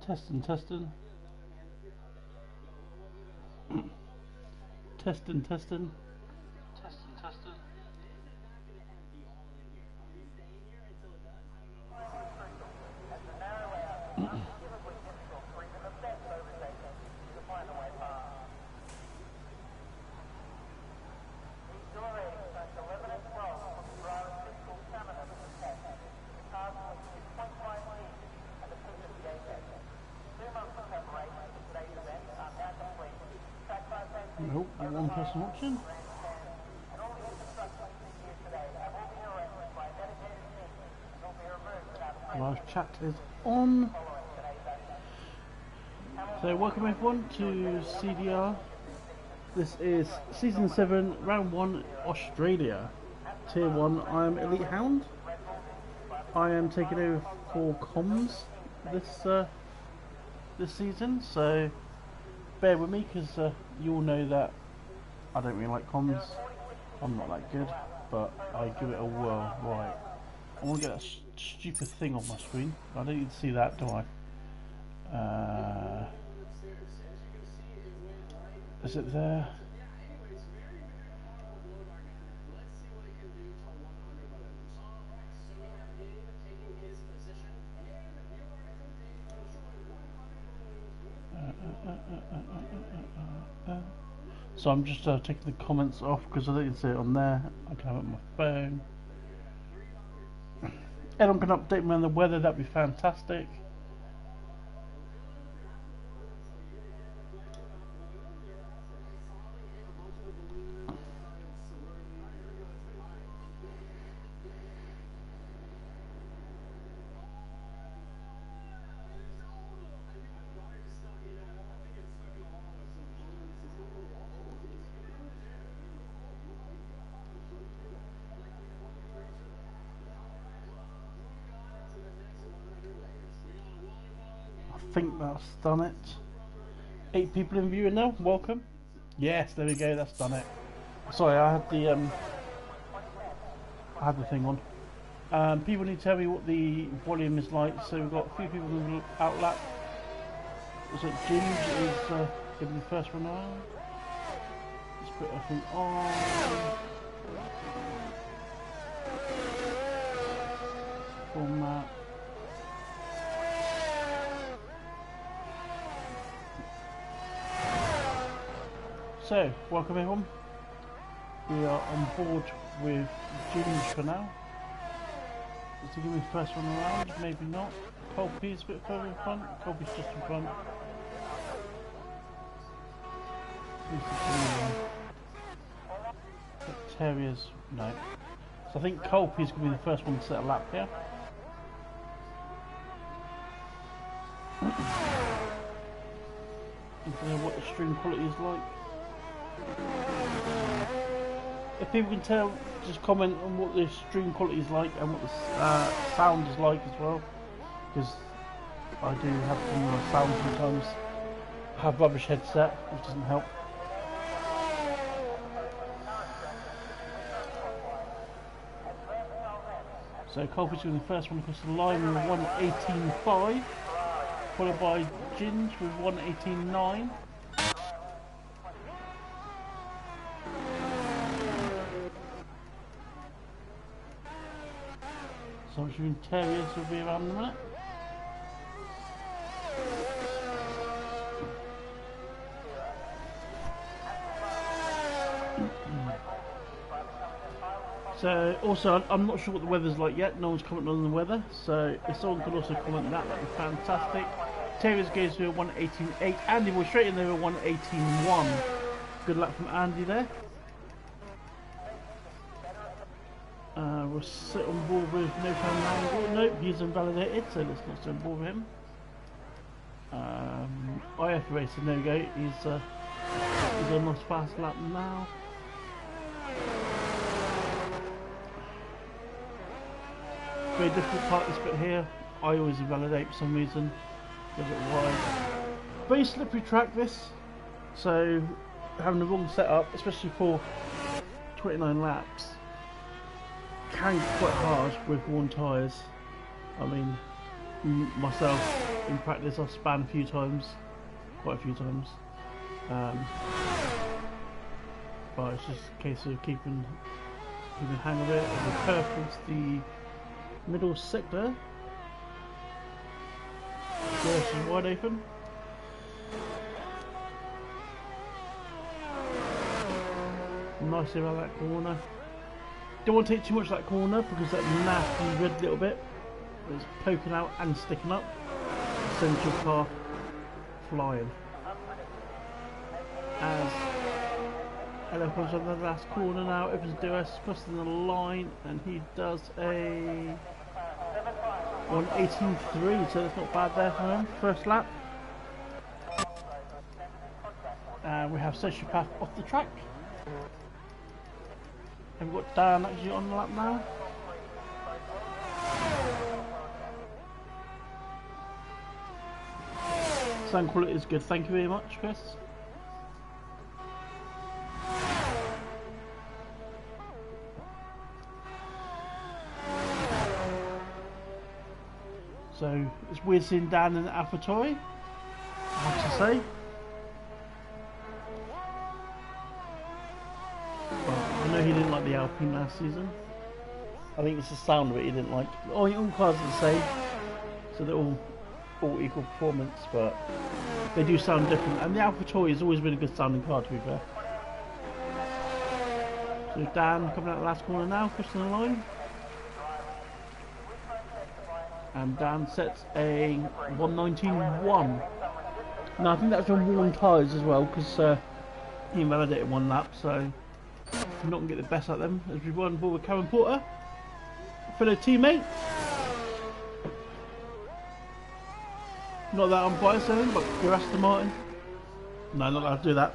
Testing, testing. Testing, testing. Testing, testing. Nope, one person watching. Live chat is on. So welcome everyone to CDR. This is Season 7, Round 1, Australia. Tier 1, I am Elite Hound. I am taking over for comms this season, so bear with me because you all know that I don't really like comms. I'm not that good, but I give it a whirl. Right, I want to get that stupid thing on my screen. I don't need to see that, do I? Is it there? So I'm just taking the comments off because I didn't see it on there. I can have it on my phone. Anyone can update me on the weather, that'd be fantastic. I think that's done it. 8 people in viewing now. Welcome. Yes, there we go. That's done it. Sorry, I had the thing on. People need to tell me what the volume is like. So we've got a few people in the outlap. Looks like James is going to be the first one around. Let's put everything on. Format. So, welcome everyone. We are on board with James for now. Is he going to be the first one around? Maybe not. Colby's a bit further in front. Colby's just in front. Terriers, no. So I think Colby's going to be the first one to set a lap here. I don't know what the stream quality is like. If people can tell, just comment on what the stream quality is like and what the sound is like as well, because I do have some sound sometimes. I have rubbish headset, which doesn't help. So Colby's going to be the first one across the line with 1:18.5, followed by Ginge with 1:18.9. So I'm assuming Terriers will be around in a minute. So also I'm not sure what the weather's like yet, no one's commented on the weather, so if someone could also comment that, that'd be fantastic. Terriers goes to 1:18.8, Andy was straight in there at 1:18.1. Good luck from Andy there. We'll sit on board with no fan angle. Nope, he's invalidated, so let's not sit on board with him. IF Racing, there we go. He's on his fast lap now. Very difficult part this bit here. I always invalidate for some reason. A bit wide. Very slippery track this, so having the wrong setup, especially for 29 laps, can be quite hard with worn tyres. I mean, myself, in practice I've spun a few times, quite a few times. But it's just a case of keeping hang of it. And the curve towards the middle sector. Yes, is wide open. Nicely around that corner. Don't want to take too much of that corner because that nasty red little bit is poking out and sticking up. Sends your car flying. As Ella comes on the last corner now, opens DRS, crossing the line, and he does a 1:18.3, so that's not bad there for him. First lap. And we have Sociopath off the track. And we've got Dan actually on the lap now. Sound quality is good, thank you very much, Chris. So it's weird seeing Dan in the AlphaTauri, I have to say. I know he didn't like the Alpine last season. I think it's the sound of it he didn't like. Oh, all cars are the same, so they're all equal performance, but they do sound different. And the AlphaTauri has always been a good sounding car, to be fair. So Dan coming out the last corner now, crossing the line. And Dan sets a 1:19.1. Now I think that's on worn tyres as well, because he invalidated one lap, so we're not going to get the best out of them. As we run forward with Cameron Porter, fellow teammate. Not that I'm biased or anything, but you're Aston Martin. No, not allowed to do that.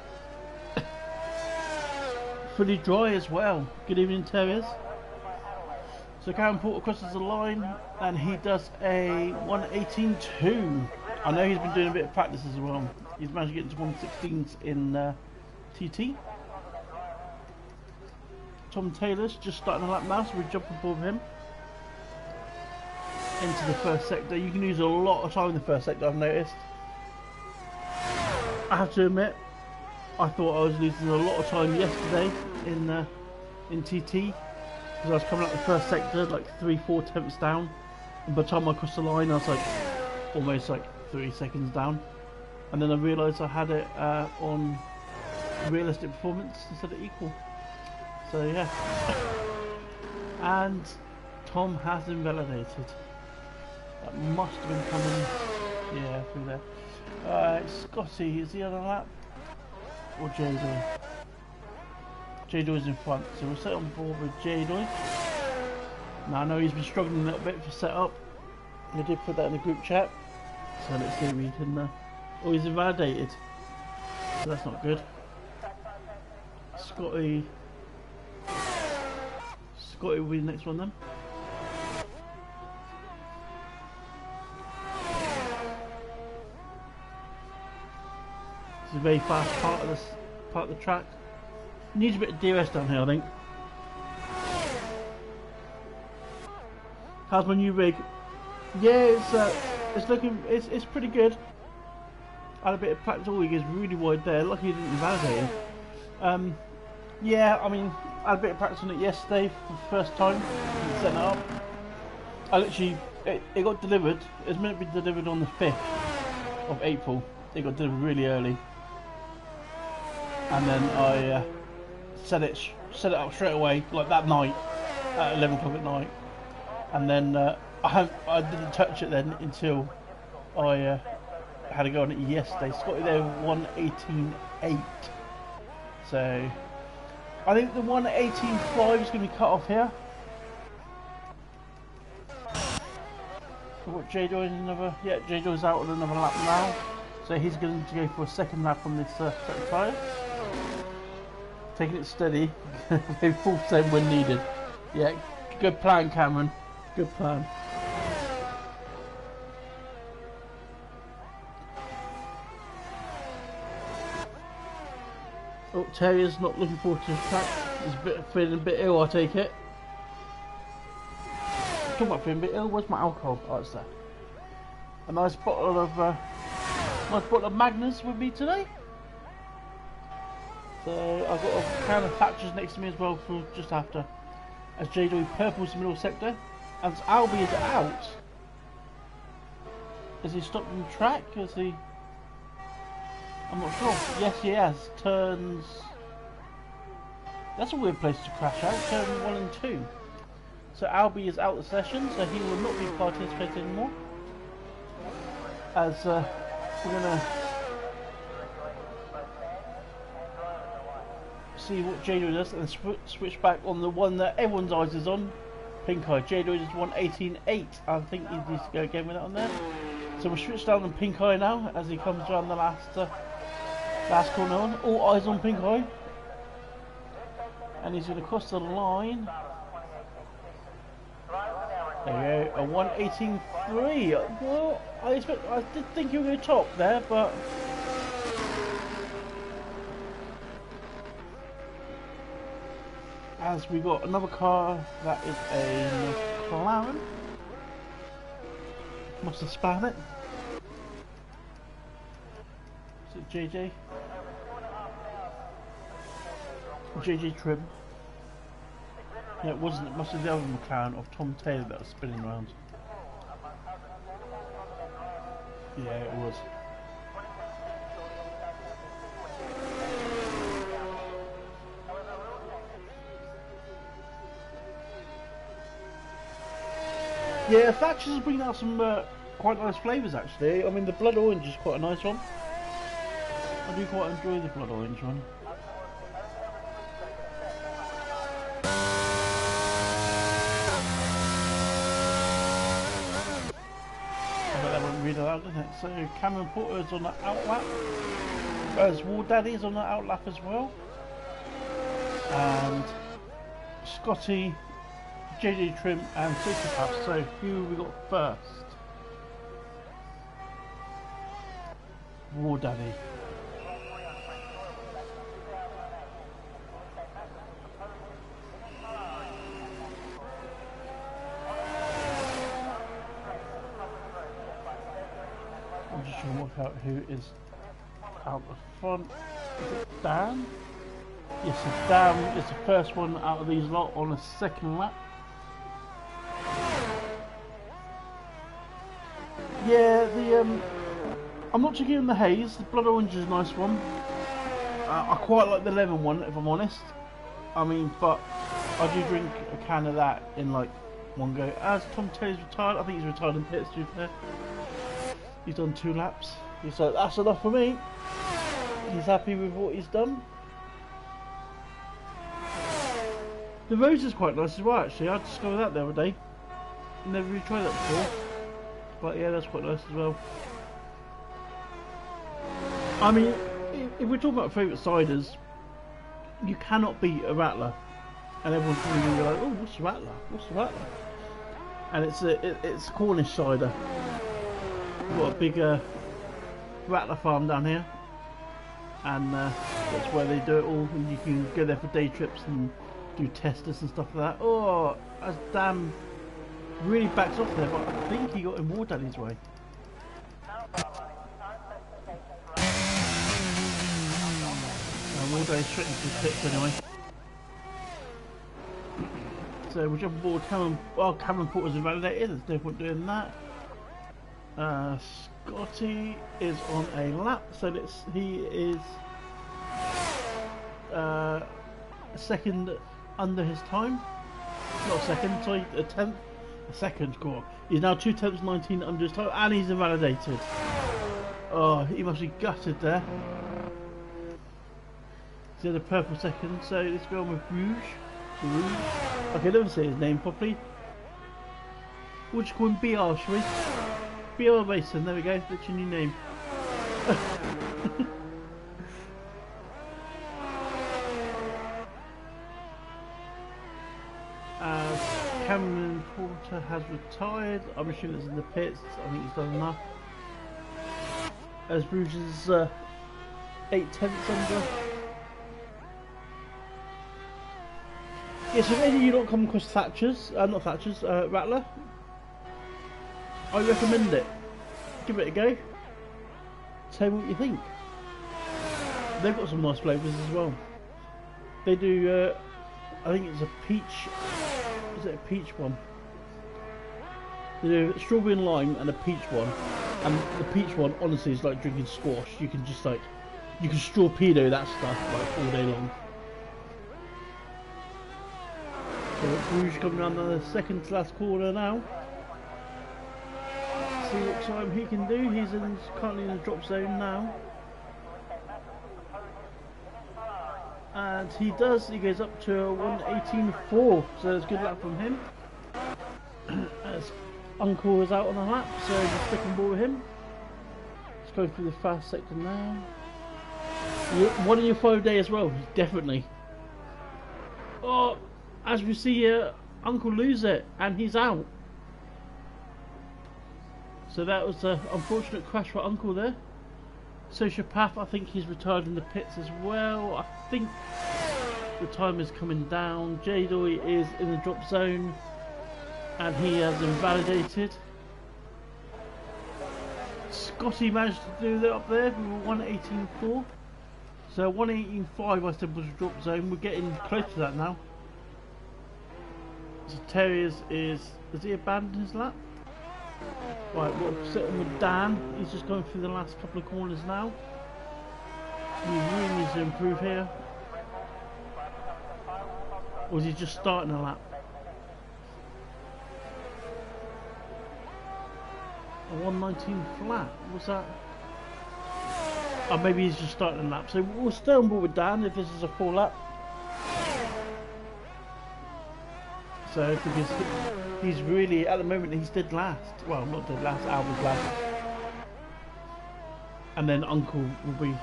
Fully dry as well. Good evening, Terriers. So Cameron Porter crosses the line and he does a 1:18.2. I know he's been doing a bit of practice as well. He's managed to get into 1:16s in TT. Tom Taylor's just starting a lap now, so we're jumping aboard him. Into the first sector. You can use a lot of time in the first sector, I've noticed. I have to admit, I thought I was losing a lot of time yesterday in TT. Because I was coming out the first sector like 3-4 tenths down, and by the time I crossed the line I was like almost like 3 seconds down, and then I realised I had it on realistic performance instead of equal. So yeah. And Tom has invalidated. That must have been coming, yeah, through there. Alright, Scotty, is he on a lap? Or J-Doy? J-Doy's in front, so we'll set on board with J-Doy. Now I know he's been struggling a little bit for setup. I did put that in the group chat. So let's see if we can... oh, he's invalidated. So that's not good. Scotty will be the next one then. It's a very fast part of the track. Needs a bit of DRS down here, I think. How's my new rig? Yeah, it's looking, it's pretty good. I had a bit of practice all week. It's really wide there. Lucky you didn't invalidate it. Yeah, I mean, I had a bit of practice on it yesterday for the first time. Setting it up. I literally, it got delivered. It was meant to be delivered on the 5th of April. It got delivered really early, and then I set it up straight away, like that night at 11 o'clock at night, and then I didn't touch it then until I had to go on it yesterday. Scotty there 1:18.8. So I think the 1:18.5 is going to be cut off here. So what, J-Doy's another, yeah, J-Doy's out on another lap now. So he's going to go for a second lap on this second tyre. Taking it steady, full send when needed. Yeah, good plan, Cameron. Good plan. Oh, Terrier's not looking forward to the track. He's feeling a bit ill, I take it. Talking about feeling a bit ill, where's my alcohol? Oh, it's there. a nice bottle of Magners with me today. So I've got a can of Thatcher's next to me as well for just after. As J-Doy purples the middle sector, and Albie is out. Has he stopped in track? Has he? I'm not sure. Yes, he has. Turns. That's a weird place to crash out. Turn 1 and 2. So Albie is out of the session, so he will not be participating anymore. As we're gonna see what J-Doy does, and switch back on the one that everyone's eyes is on. Pink Eye. J-Doy is 1:18.8. I think he needs to go again with that on there. So we'll switch down on Pink Eye now as he comes around the last corner on. All eyes on Pink Eye. And he's going to cross the line. There we go, a 1:18.3. Well, I did think you were going to top there, but as we got another car, that is a McLaren. Must have spam it. Is it JJ? JJ Trim. Yeah, it wasn't. It must have been the other McLaren of Tom Taylor that was spinning around. Yeah, it was. Yeah, Thatcher's is bringing out some quite nice flavours actually. I mean, the blood orange is quite a nice one. I do quite enjoy the blood orange one. Out, isn't it? So Cameron Porter is on the outlap, as War Daddy is on the outlap as well, and Scotty, JJ Trim and Superpath. So who we got first? War Daddy. I'm just trying to work out who is out the front. Is it Dan? Yes, so Dan is the first one out of these lot on a second lap. Yeah, I'm not too keen on the haze. The blood orange is a nice one. I quite like the lemon one, if I'm honest. I mean, but I do drink a can of that in like one go. As Tom Taylor's retired, I think he's retired in pits, to be fair. He's done 2 laps. He's like, that's enough for me. He's happy with what he's done. The rose is quite nice as well, actually. I discovered that the other day. Never really tried that before. But yeah, that's quite nice as well. I mean, if we're talking about favourite ciders, you cannot beat a Rattler. And everyone's probably going to be like, oh, what's a Rattler? What's a Rattler? And it's a Cornish cider. We've got a big Rattler farm down here, and that's where they do it all, and you can go there for day trips and do testers and stuff like that. Oh, as Dan really backs off there, but I think he got in War Daddy's way. War Daddy's straight into the pits anyway. So we'll jump aboard Cameron Porter's invalidated, there's no point doing that. Scotty is on a lap, so he is second under his time. Not second, sorry, a tenth. A second, cool. He's now 2 tenths 19 under his time, and he's invalidated. Oh, he must be gutted there. He's had a purple second, so let's go on with Rouge. I can never say his name properly. We'll just call him BR, shall we? BR Racing, there we go, that's your new name. Cameron Porter has retired. I'm assuming it's in the pits. I think he's done enough. As Bruges is 8 tenths under. Yes, if any of you don't come across Rattler, I recommend it. give it a go. Tell me what you think. They've got some nice flavours as well. They do, I think it's a peach, is it a peach one? They do strawberry and lime and a peach one. And the peach one, honestly, is like drinking squash. You can just like, you can torpedo that stuff like all day long. So Bruges coming around the second to last corner now. See what time he can do. He's currently in the drop zone now. And he does, he goes up to 1:18.4, so it's good luck from him. As Uncle is out on the lap, so just sticking ball with him. Let's go through the fast sector now. One in your 5 day as well, definitely. Oh, as we see here, Uncle lose it, and he's out. So that was an unfortunate crash for Uncle there. Sociopath, I think he's retired in the pits as well. I think the time is coming down. J-Doy is in the drop zone and he has invalidated. Scotty managed to do that up there. We were 1:18.4. So 1:18.5 I said was the drop zone. We're getting close to that now. So Terriers is he abandoned his lap? Right, we're sitting with Dan. He's just going through the last couple of corners now. He really needs to improve here. Or is he just starting a lap? A 1:19 flat. What's that? Oh, maybe he's just starting a lap. So we'll stay on board with Dan if this is a full lap. So because he's really, at the moment he's dead last. Well, not dead last, Albert's last. And then Uncle will be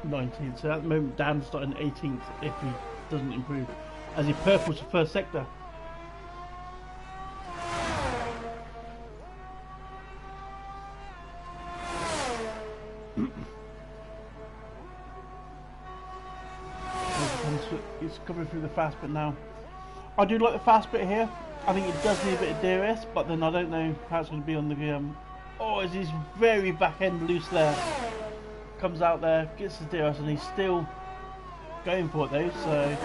19th. So at the moment Dan's starting 18th if he doesn't improve. As he purples the first sector. He's coming through the fast bit now. I do like the fast bit here. I think it does need a bit of DRS, but then I don't know how it's going to be on the oh, is his very back end loose there. Comes out there, gets the DRS, and he's still going for it though, so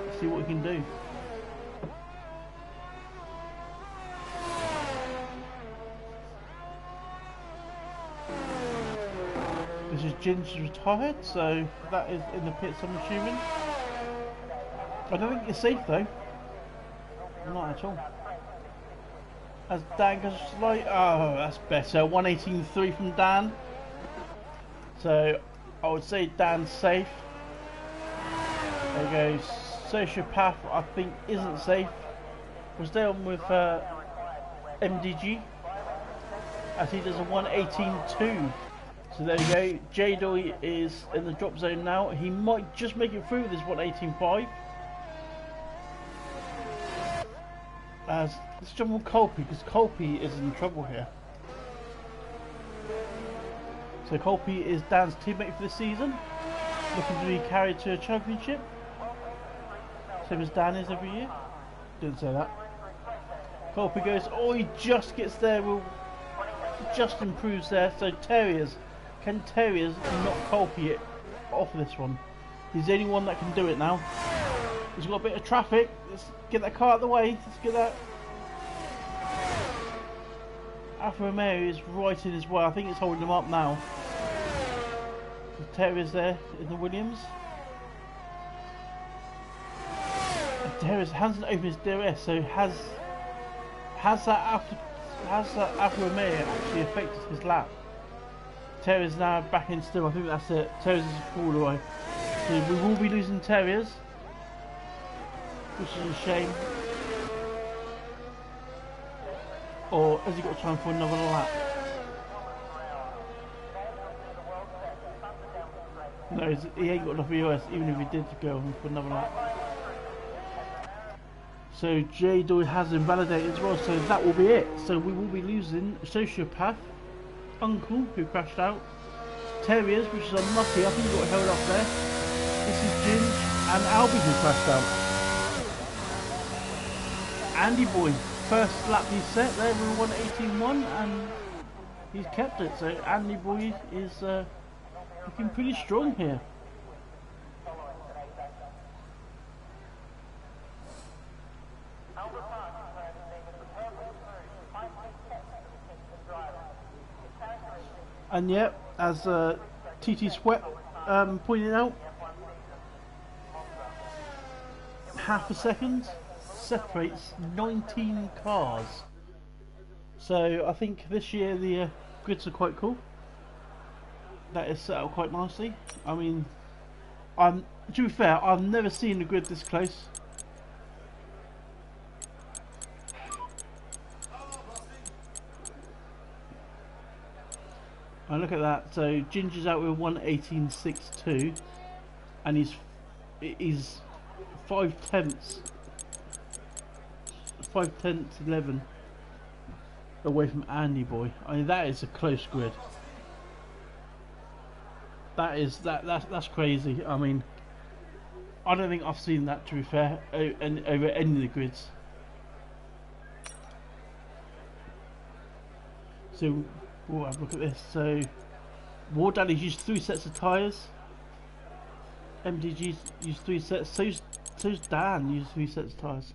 let's see what we can do. This is Ginger's retired, so that is in the pits, I'm assuming. I don't think it's safe though. Not at all. As Dan goes slight, oh, that's better. 1:18.3 from Dan. So I would say Dan's safe. There goes Sociopath. I think isn't safe. We'll stay on with MDG as he does a 1:18.2. So there you go. J-Doy is in the drop zone now. He might just make it through this 1:18.5. Let's jump on Colpy because Colpy is in trouble here. So Colpy is Dan's teammate for the season, looking to be carried to a championship, same as Dan is every year. Didn't say that. Colpy goes, oh, he just gets there, just improves there. So Terriers, can Terriers knock Colpy off this one? He's the only one that can do it now. He's got a bit of traffic. Let's get that car out of the way. Let's get that. Alfa Romeo is right in his way. I think it's holding him up now. The Terrier's there in the Williams. Terrier's hasn't opened his DRS, so has that Alfa Romeo actually affected his lap? Terrier's now back in still. I think that's it. Terrier's is a fall away. So we will be losing Terriers, which is a shame. Or has he got time for another lap? No, he ain't got enough EOS, even if he did go for another lap. So J-Doy has invalidated as well, so that will be it. So we will be losing Sociopath, Uncle, who crashed out, Terriers, which is unlucky, I think he got held up there. This is Ginge and Albie who crashed out. Andy Boy. first lap he set there with 1:18.1, and he's kept it. So Andy Boy is looking pretty strong here. And yeah, as TT Sweat pointed out, half a second separates 19 cars. So I think this year the grids are quite cool. That is set up quite nicely. I mean, to be fair, I've never seen the grid this close. And look at that. So Ginger's out with 1:18.62, and he's 5/10, 11 away from Andy Boy. I mean, that is a close grid. That's crazy. I mean, I don't think I've seen that, to be fair, over any of the grids. So we'll have a look at this. So War Daddy's used 3 sets of tyres. MDG's used 3 sets. So's Dan used 3 sets of tyres.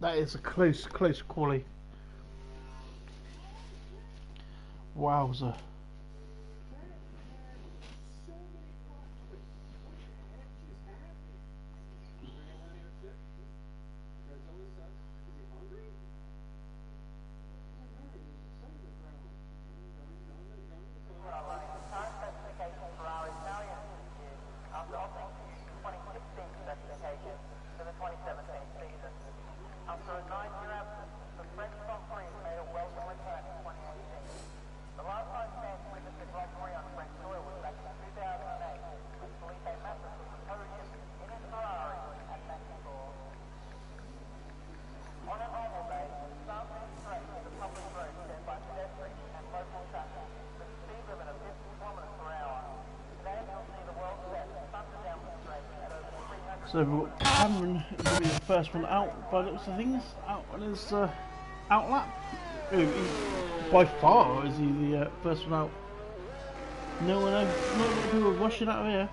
That is a close quali. Wowza. So we've got Cameron will be the first one out by the looks of things, out on his out lap. By far is he the first one out. No one else, not many people rushing out of here.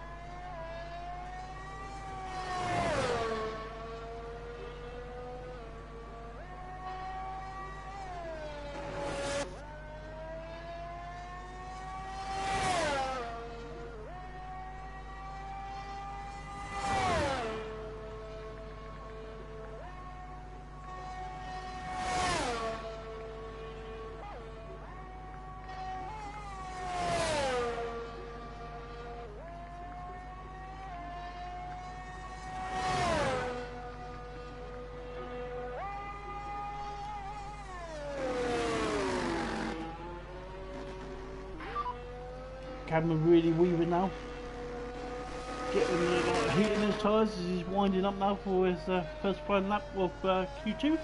Cameron really weaving now, getting the heat in his tyres as he's winding up now for his first final lap of Q2.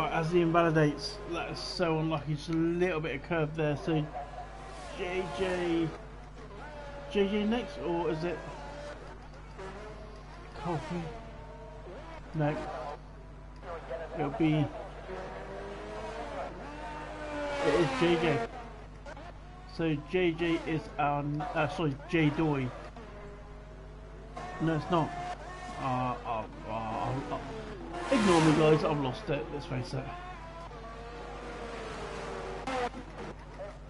As he invalidates, that is so unlucky. Just a little bit of curve there. So JJ next, or is it Coffee? No, it'll be. It is JJ. So JJ is sorry, J Doy. No, it's not. Ignore me, guys. I've lost it. Let's face it.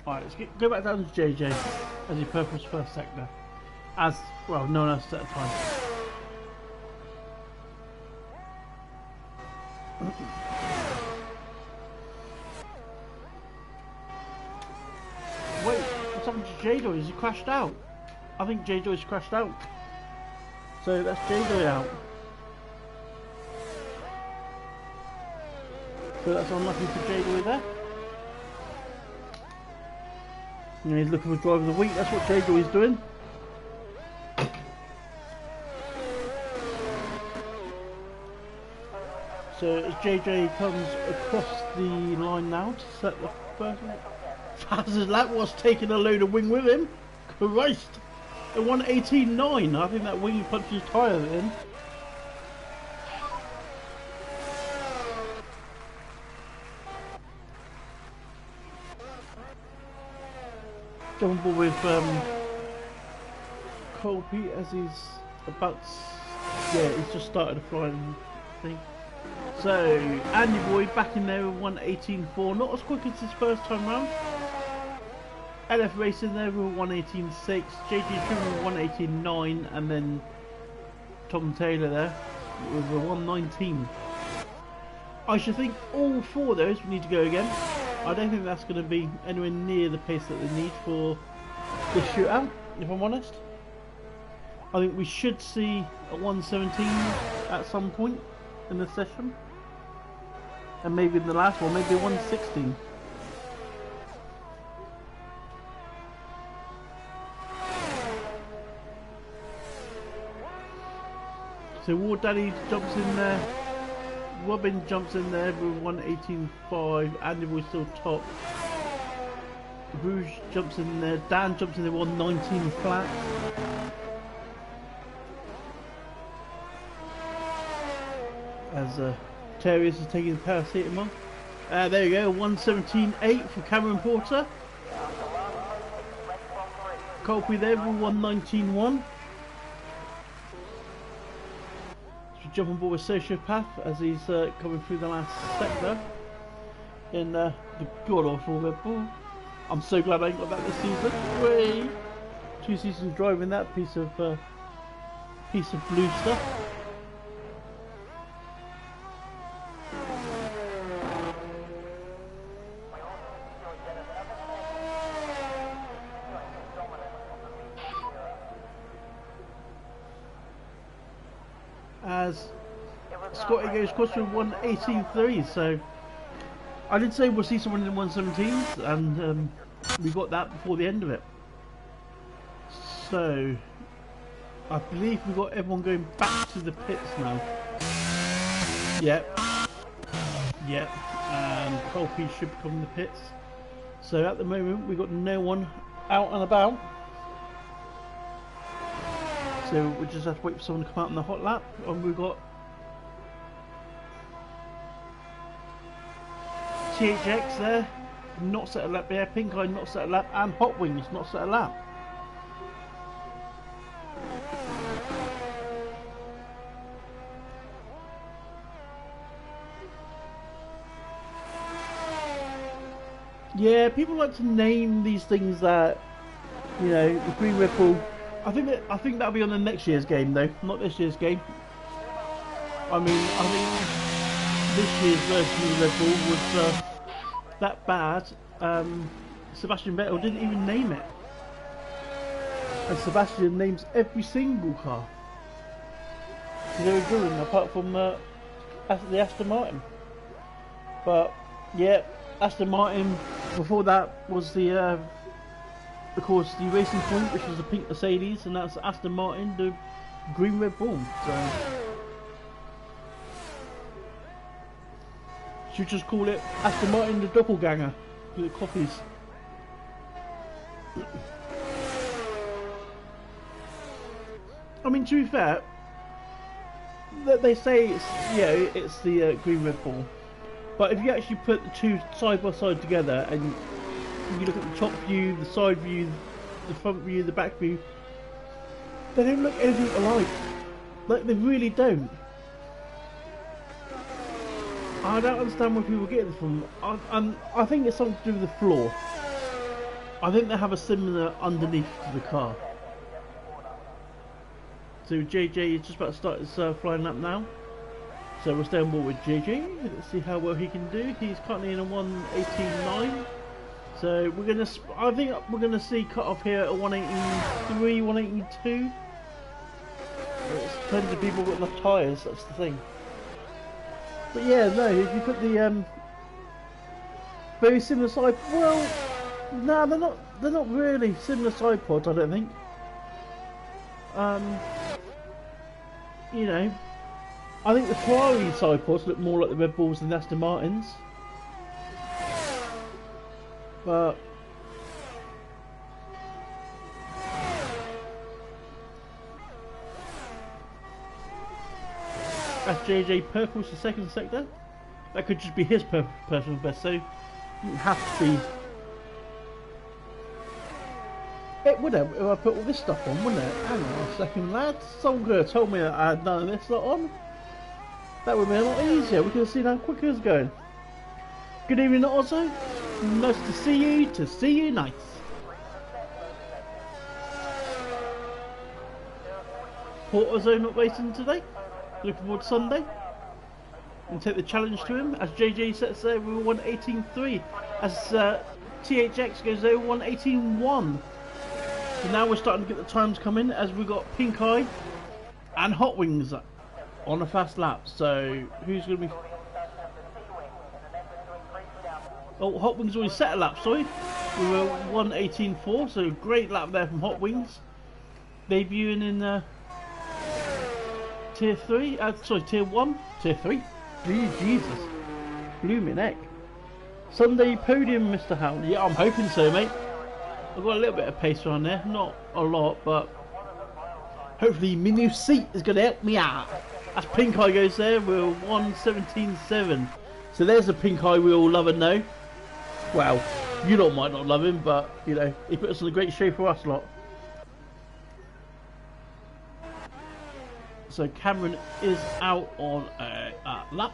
Alright, let's go back down to JJ as he purples first sector. As well, no one else at a time. Wait, what's happened to J-Doy? Has he crashed out? I think J-Doy's crashed out. So that's J-Doy out. So that's unlucky for J-Doy there. And he's looking for driver of the week. That's what J-Doy is doing. So as JJ comes across the line now to set the first one. Faz's lap was taking a load of wing with him. Christ! At 1:18.9, I think that wing punched his tyre in. Jumping ball with Colby as he's about to, yeah, he's just started a flying thing. So Andy Boy back in there with 1:18.4, not as quick as his first time round. LF Racing there with 1:18.6, JG Trim with 1:18.9, and then Tom Taylor there with a 1:19. I should think all four of those need to go again. I don't think that's going to be anywhere near the pace that they need for this shootout, if I'm honest. I think we should see a 1:17 at some point in the session, and maybe in the last one, maybe a 1:16. So War Daddy jumps in there, Robin jumps in there with 1:18.5, Andy Boy still top. Rouge jumps in there, Dan jumps in there 1:19 flat. As Terriers is taking the paracetamol. There you go, 1:17.8 for Cameron Porter. Colby there with 1:19.1. Jump on board with Sociopath as he's coming through the last sector in the god awful Red Bull. I'm so glad I ain't got that this season. Whee! 2 seasons driving that piece of blue stuff. As Scotty goes across with 1:18.3, so I did say we'll see someone in 1:17s, and we got that before the end of it. So I believe we got everyone going back to the pits now. Yep, and Colby should become in the pits. So at the moment we got no one out and about. So we just have to wait for someone to come out in the hot lap, and we've got THX there, not set a lap there, Pink Eye not set a lap, and Hot Wings not set a lap. Yeah, people like to name these things that, you know, the Green Red Bull. I think that'll be on the next year's game though, not this year's game. I mean, I think this year's version of Red Bull was that bad. Sebastian Vettel didn't even name it, and Sebastian names every single car. They were good, apart from the Aston Martin. But yeah, Aston Martin. Before that was the. Of course, the Racing Point, which was the pink Mercedes, and that's Aston Martin, the green Red Bull. So, should just call it Aston Martin the Doppelganger, because it copies. I mean, to be fair, they say it's, yeah, it's the green Red Bull, but if you actually put the two side by side together and you look at the top view, the side view, the front view, the back view, they don't look anything alike. Like, they really don't. I don't understand where people get this from. I think it's something to do with the floor. I think they have a similar underneath to the car. So JJ is just about to start his flying lap now. So we'll stay on board with JJ. Let's see how well he can do. He's currently in a 1:18.9. So we're gonna, I think we're gonna see cut off here at 1:18.3, 1:18.2. It's plenty of people with enough tyres. That's the thing. But yeah, no. If you put the very similar side, well, no, they're not. They're not really similar side pods. I don't think. You know, I think the Ferrari side pods look more like the Red Bulls than the Aston Martins. But that's JJ Purple's the second sector. That could just be his personal best, so it wouldn't have to be. It would have if I put all this stuff on, wouldn't it? Hang on a second, lads. Someone could have told me that I had none of this lot on. That would have been a lot easier. We could have seen how quick it was going. Good evening, Otto. Nice to see you. To see you, nice. Portozo not racing today. Looking forward to Sunday. And take the challenge to him as JJ sets there with 1:18.3. As THX goes there 1:18.1. So now we're starting to get the times coming as we've got Pink Eye and Hot Wings on a fast lap. So who's going to be... Oh, Hot Wings already set a lap, sorry. We were 1:18.4, so great lap there from Hot Wings. Debuting in Tier 3, sorry, Tier 1, Tier 3. Jesus, blew me neck. Sunday podium, Mr. Howell. Yeah, I'm hoping so, mate. I've got a little bit of pace around there, not a lot, but hopefully my new seat is going to help me out. As Pink Eye goes there, we're 1:17.7. So there's the Pink Eye we all love and know. Well, you lot might not love him, but you know, he put us on a great show for us lot. So Cameron is out on a lap.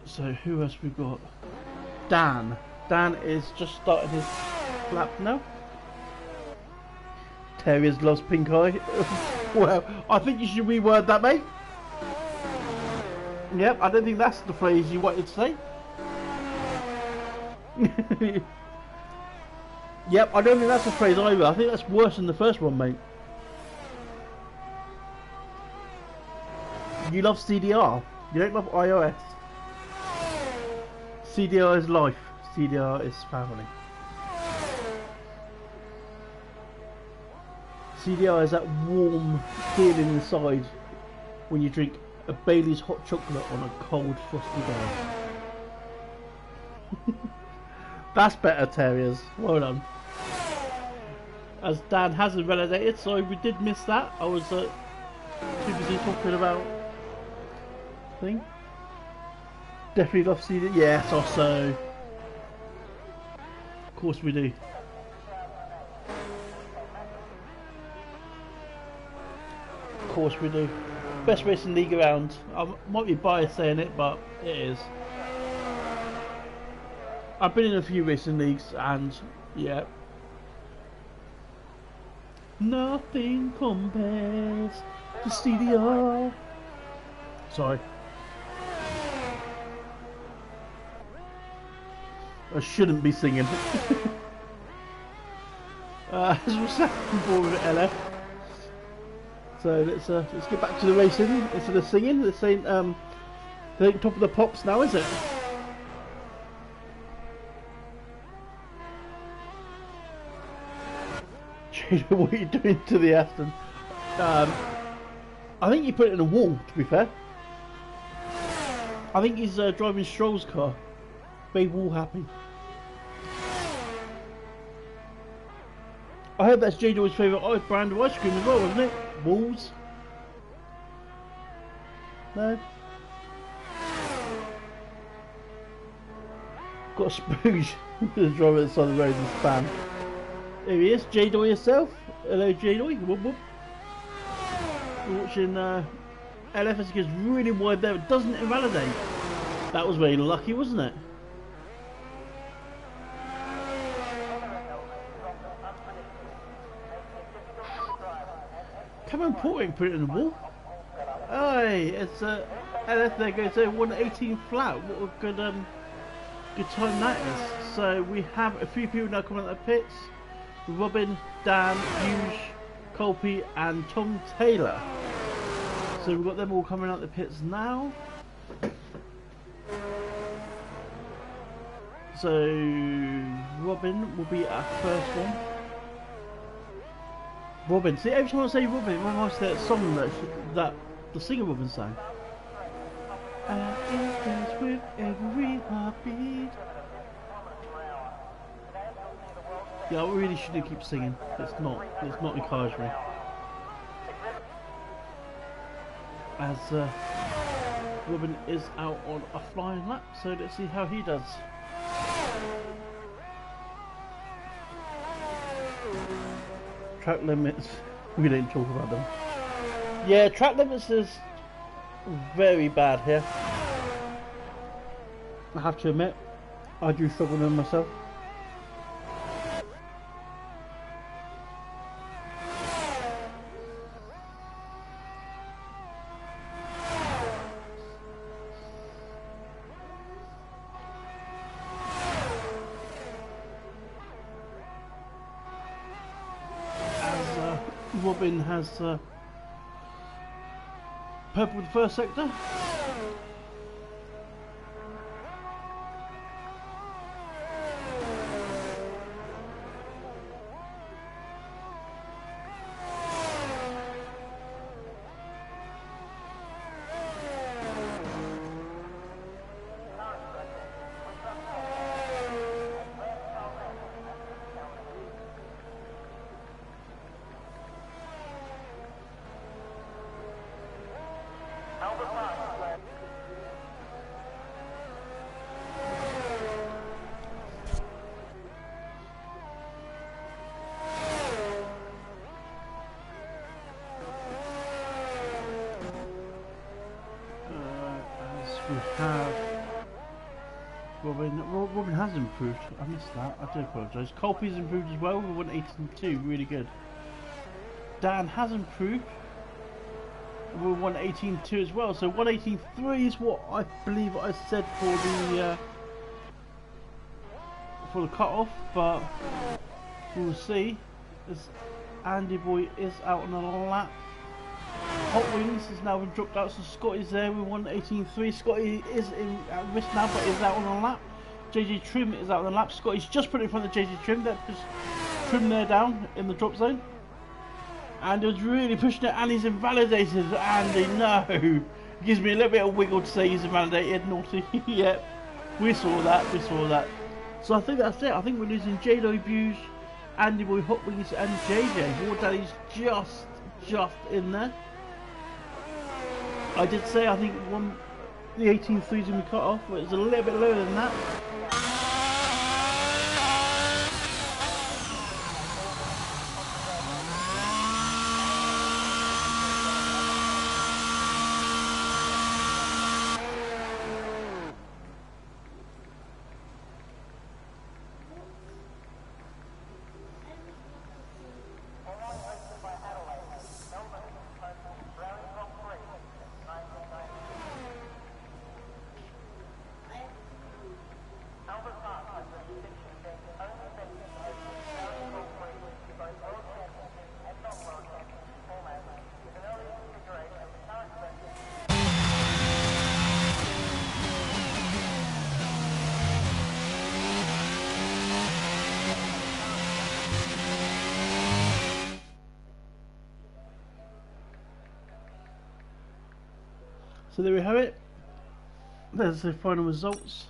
So who else we got? Dan. Dan is just starting his lap now. Terriers loves Pink Eye. Well, I think you should reword that, mate. Yep, I don't think that's the phrase you wanted to say. Yep, I don't think that's the phrase either. I think that's worse than the first one, mate. You love CDR. You don't love iOS. CDR is life. CDR is family. CDR is that warm feeling inside when you drink a Bailey's hot chocolate on a cold frosty day. That's better, Terriers. Well done. As Dan hasn't validated, so we did miss that. I was too busy talking about thing. Definitely love CD. Yes, also. Of course we do. Of course we do. Best racing league around. I might be biased saying it, but it is. I've been in a few racing leagues and yeah. Nothing compares to CDR. Sorry. I shouldn't be singing. As we're second forward with LF. So let's get back to the racing instead of singing. This ain't top of the pops now, is it? What are you doing to the Aston? I think he put it in a wall, to be fair. I think he's driving Stroll's car. Very wall happy. I heard that's J-Daw's favourite brand of ice cream as well, wasn't it? Walls? No? Got a spooge. Just drive at the side of the road and spam. There he is, J-Daw yourself. Hello J-Daw. Whoop whoop. We're watching LF as he gets really wide there. It doesn't invalidate. That was very lucky, wasn't it? Cameron Porter put it in the wall. Hey, it's LF there goes there 1:18 flat. What a good time that is. So we have a few people now coming out of the pits. Robin, Dan, Hughes, Colby and Tom Taylor. So we've got them all coming out the pits now. So Robin will be our first one. Robin. See, every time I say Robin, it reminds me of that song that the singer Robin sang. And it goes with every heartbeat. Yeah, I really shouldn't keep singing. It's not encouraged me. As Robin is out on a flying lap, so let's see how he does. Track limits, we didn't talk about them. Yeah, track limits is very bad here. I have to admit, I do struggle with them myself. Robin has purple the first sector. We have Robin has improved. I missed that. I do apologise. Colby's improved as well with 182, really good. Dan has improved with 118.2 as well. So 118.3 is what I believe I said for the cut off, but we'll see. As Andy Boy is out on a lap. Hot Wings has now been dropped out, so Scotty's there with 118.3. Scotty is at risk now, but is out on a lap. JJ Trim is out on a lap. Scotty's just put in front of JJ Trim. That just Trim there down in the drop zone. And it was really pushing it, and he's invalidated. Andy, no. Gives me a little bit of wiggle to say he's invalidated. Naughty. Yep. We saw that. So I think that's it. I think we're losing J-Lo Buse, Andy Boy, Hot Wings, and JJ. War Daddy's just in there. I did say I think the 18.3 is going to be cut off, but it's a little bit lower than that. So there we have it. There's the final results.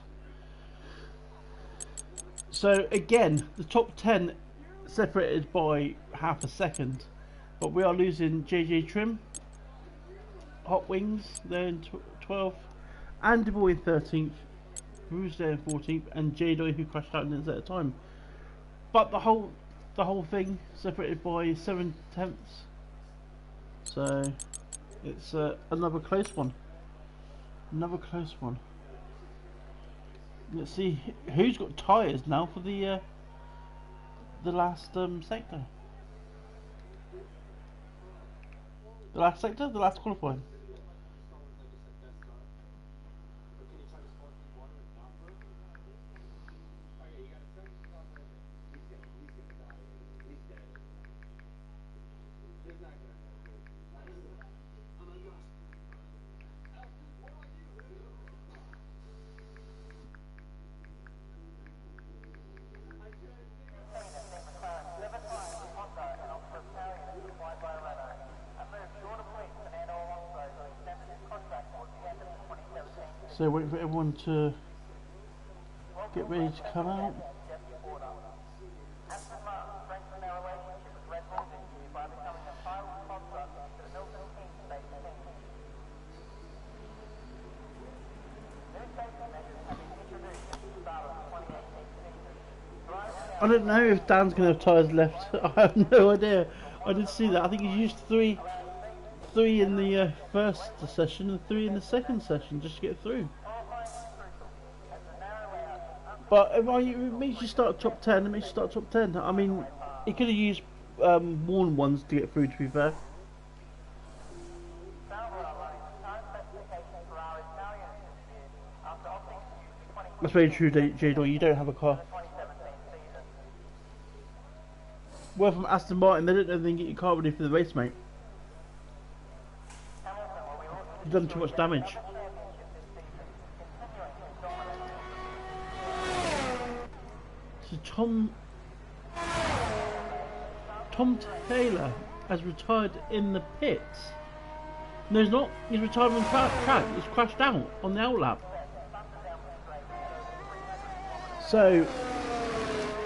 So again, the top 10 separated by half a second, but we are losing JJ Trim, Hot Wings there in 12th, Andy Boy in 13th, Bruce there in 14th, and J-Doy who crashed out in at a time. But the whole thing separated by 7/10. So it's another close one. Let's see who's got tyres now for the last sector. The last qualifying. So waiting for everyone to get ready to come out. I don't know if Dan's going to have tyres left. I have no idea. I did see that. I think he's used three in the first session and 3 in the second session just to get through. But it makes you start top 10. It makes you start top 10. I mean, he could have used worn ones to get through, to be fair. That's very true, J-Doy. You don't have a car. Well, from Aston Martin, they don't know they can get your car ready for the race, mate. You've done too much damage. So Tom Taylor has retired in the pits. No, he's not. He's retired on the track. He's crashed out on the outlap. So,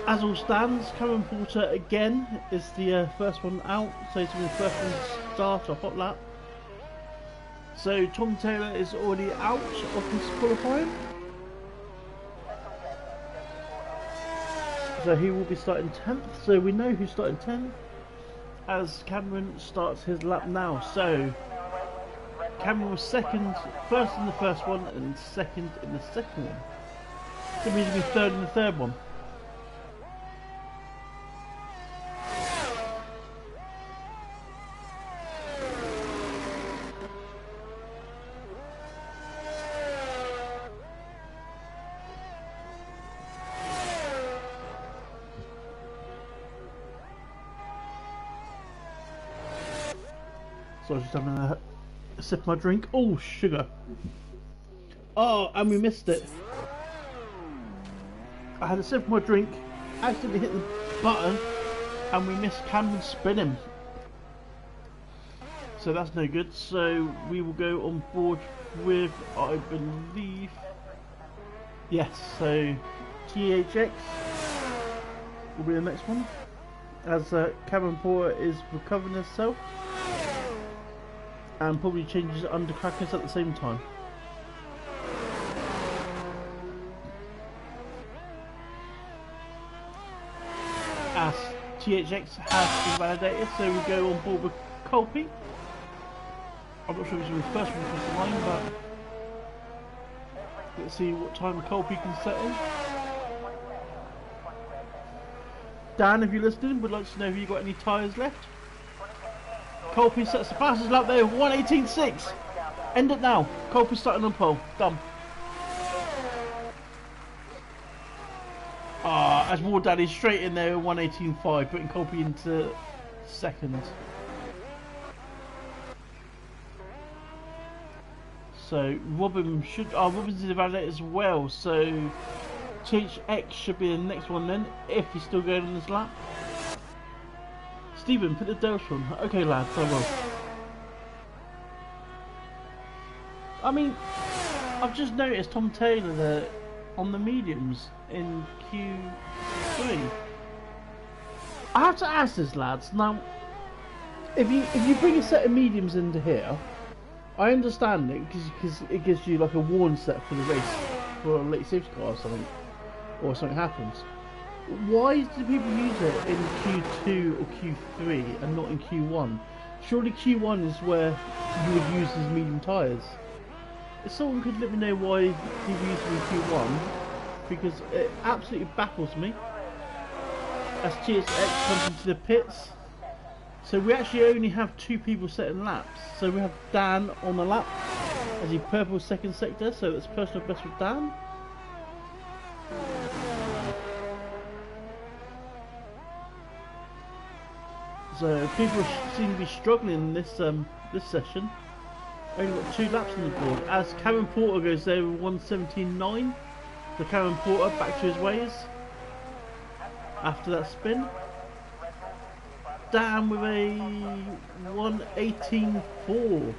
as all stands, Cameron Porter again is the first one out. So he's the first one to start a hot lap. So Tom Taylor is already out of this qualifying. So he will be starting 10th. So we know who's starting 10th as Cameron starts his lap now. So Cameron was first in the first one and second in the second one. So it means he'll be third in the third one. So I was just having a sip of my drink. Oh, sugar. Oh, and we missed it. I had a sip of my drink, accidentally hit the button, and we missed Cameron spinning. So that's no good. So we will go on board with, I believe, yes, so THX will be the next one, as Cameron Porter is recovering herself. And probably changes undercrackers at the same time. As THX has been validated, so we go on board with Colby. I'm not sure if he's the first one across the line, but let's see what time Colby can set in. Dan, if you're listening, would like to know if you've got any tyres left. Colby sets the fastest lap there, 1:18.6. End it now. Colby starting on pole. Done. As War Daddy straight in there, 1:18.5, putting Colby into second. So Robin's validated as well. So THX should be the next one then, if he's still going on this lap. Stephen, put the Delta on. Okay, lads, I will. I mean, I've just noticed Tom Taylor there on the mediums in Q3. I have to ask this, lads. Now, if you bring a set of mediums into here, I understand it because it gives you like a warn set for the race for a late safety car or something, or something happens. Why do people use it in Q2 or Q3 and not in Q1? Surely Q1 is where you would use these medium tyres. If someone could let me know why people use them in Q1, because it absolutely baffles me. As TSX comes into the pits, so we actually only have 2 people setting laps. So we have Dan on the lap as he purple second sector, so it's personal best with Dan. So people seem to be struggling in this this session. Only got 2 laps on the board. As Cameron Porter goes there with 1:17.9. So Cameron Porter back to his ways after that spin. Dan with a 1:18.4.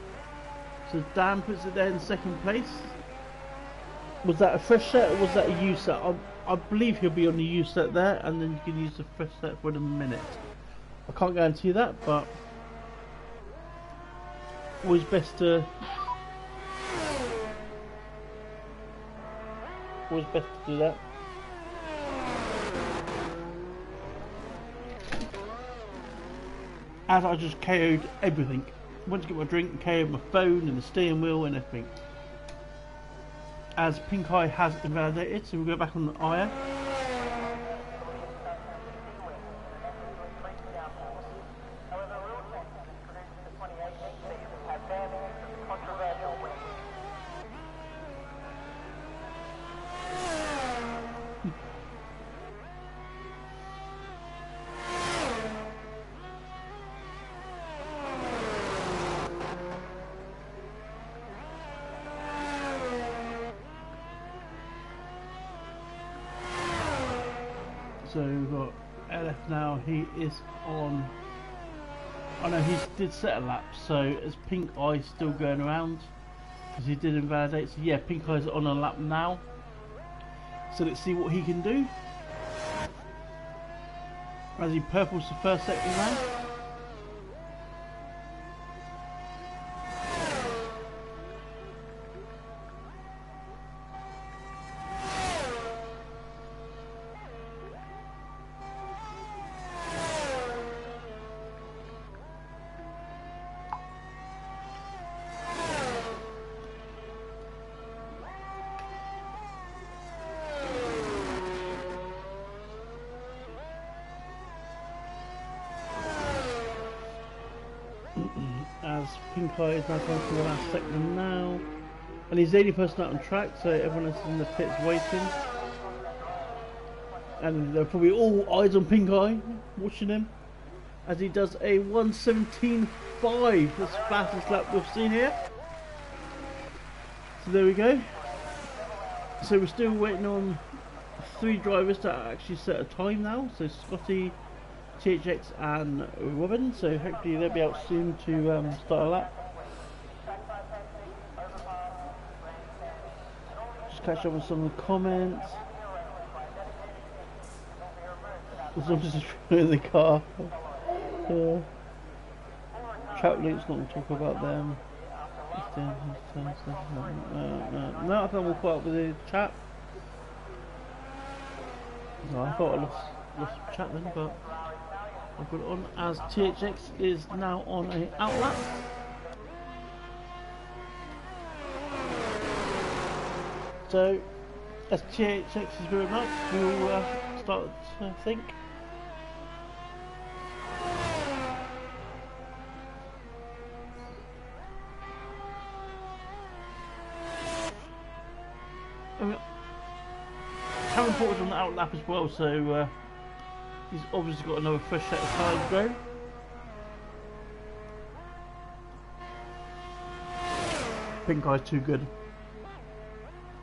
So Dan puts it there in second place. Was that a fresh set or was that a used set? I believe he'll be on the used set there, and then you can use the fresh set for a minute. I can't guarantee that, but always best to do that. As I just KO'd everything. Went to get my drink, KO'd my phone and the steering wheel and everything. As Pink Eye has invalidated, so we'll go back on the IR. So we've got LF now, he is on, I know he did set a lap, so is Pink Eye still going around, because he did invalidate, so yeah, Pink Eye's on a lap now, so let's see what he can do, as he purples the first sector now. As Pink Eye is now going to the last sector now, and he's the only person out on track, so everyone else is in the pits waiting, and they're probably all eyes on Pink Eye watching him as he does a 1:17.5, that's the fastest lap we've seen here. So there we go. So we're still waiting on 3 drivers to actually set a time now, so Scotty, THX and Robin, so hopefully they'll be out soon to start a lap. Just catch up with some of the comments. Someone's just in the car. Chat Luke's not going to talk about them. No, I think we'll caught up with the chat. No, I thought I lost chat then, but I've got it on as THX is now on a outlap. So as THX is very much, we'll start to think. Karen Porter's on the outlap as well, so he's obviously got another fresh set of tyres to go. Pink Eye's too good.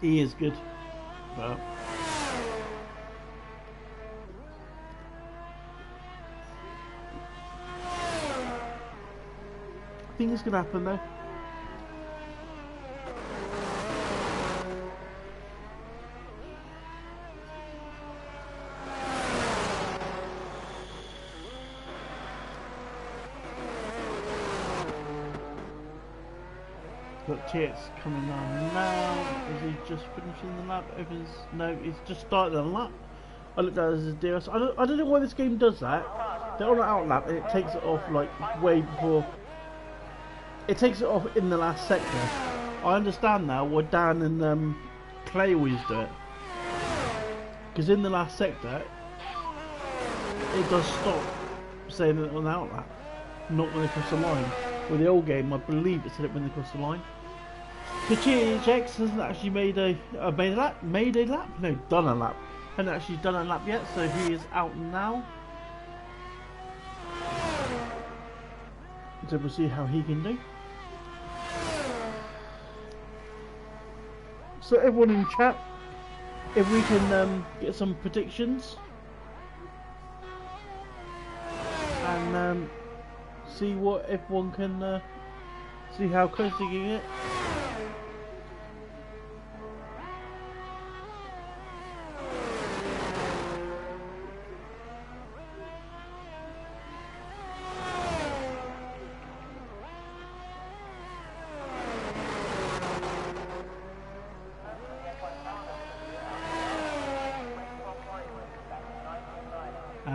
He is good, but I think it's gonna happen though. Got TX coming on now. Is he just finishing the lap? No, he's just started the lap. I looked at it as a DRS. I don't know why this game does that. They're on an out lap and it takes it off like way before. It takes it off in the last sector. I understand now why Dan and Clay always do it. Because in the last sector, it does stop saying it on the out lap, not when they cross the line. With the old game, I believe it said it when they crossed the line. The THX hasn't actually made a lap? No, done a lap. Hasn't actually done a lap yet, so he is out now. So we'll see how he can do. So everyone in chat, if we can get some predictions and see what everyone can see how close they can get.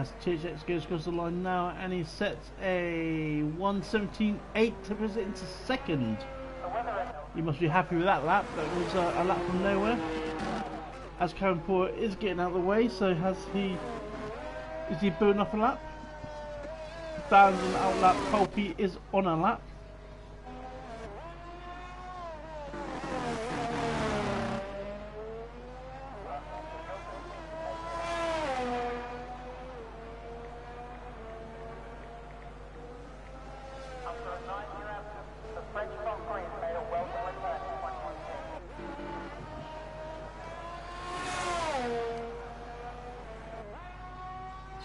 as THX goes across the line now, and he sets a 1:17.8 to put it into second. You must be happy with that lap. That was a lap from nowhere. As Karen Porter is getting out of the way, so is he burning off a lap? Dan's on out lap, Colby is on a lap.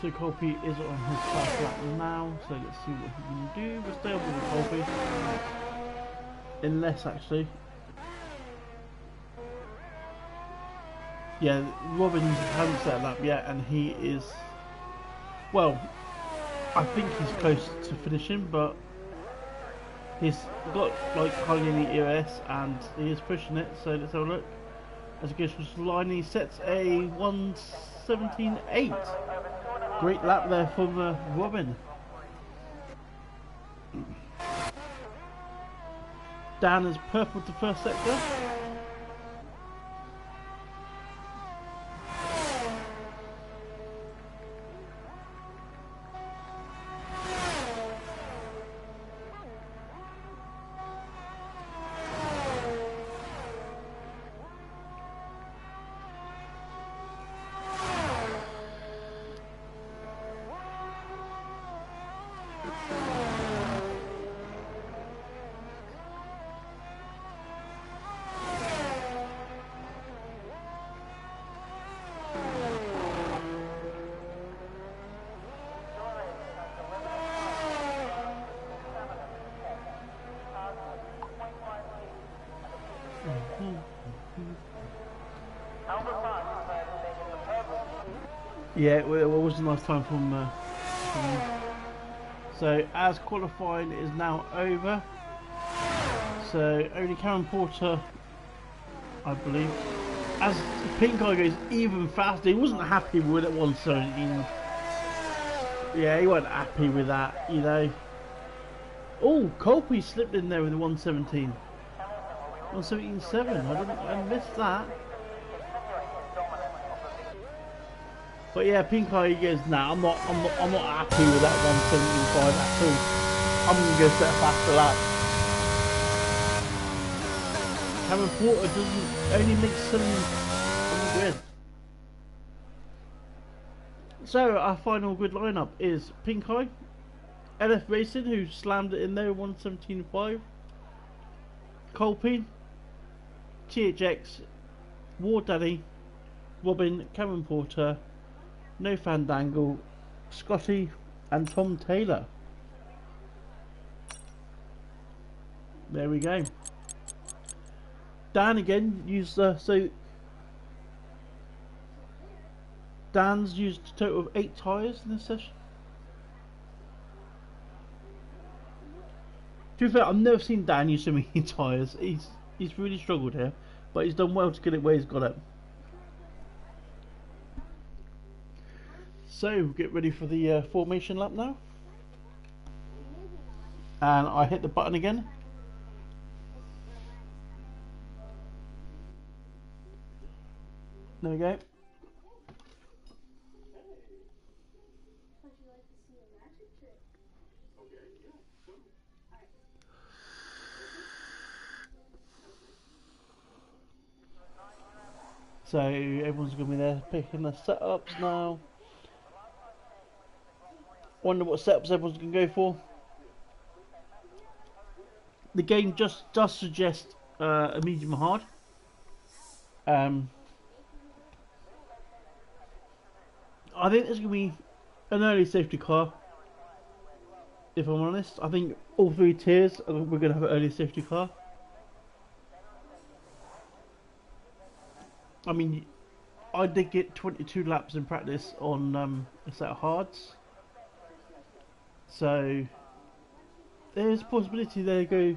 So Colby is on his first lap now, so let's see what he can do. We'll stay up with Colby. Unless actually. Yeah, Robin hasn't set a lap yet and he is, well, I think he's close to finishing, but he's got like hardly any EOS and he is pushing it, so let's have a look. As he goes across the line, he sets a 1:17.8. Great lap there from Robin. Dan has purpled the first sector. Yeah, it was a nice time from so as qualifying is now over, so only Karen Porter, I believe, as Pink Eye goes even faster. He wasn't happy with it 1:17. Yeah, he wasn't happy with that, you know. Oh, Colby slipped in there with the 1:17. 1:17.7. I missed that. But yeah, Pink Eye goes, nah, I'm not happy with that 1:17.5 at all. I'm gonna go set a faster lap. Cameron Porter doesn't only make 7 on the grid. So our final grid lineup is Pink Eye, LF Racing, who slammed it in there 1:17.5, Colby, THX, War Daddy, Robin, Cameron Porter, No Fandangle, Scotty, and Tom Taylor. There we go. Dan again used so Dan's used a total of 8 tyres in this session. To be fair, I've never seen Dan use so many tyres. He's really struggled here, but he's done well to get it where he's got it. So get ready for the formation lap now, and I hit the button again. There we go. So everyone's going to be there picking the setups now. Wonder what setups everyone's going to go for. The game just does suggest a medium hard. I think there's going to be an early safety car. If I'm honest, I think all 3 tiers we're going to have an early safety car. I mean, I did get 22 laps in practice on a set of hards, so there's a possibility they go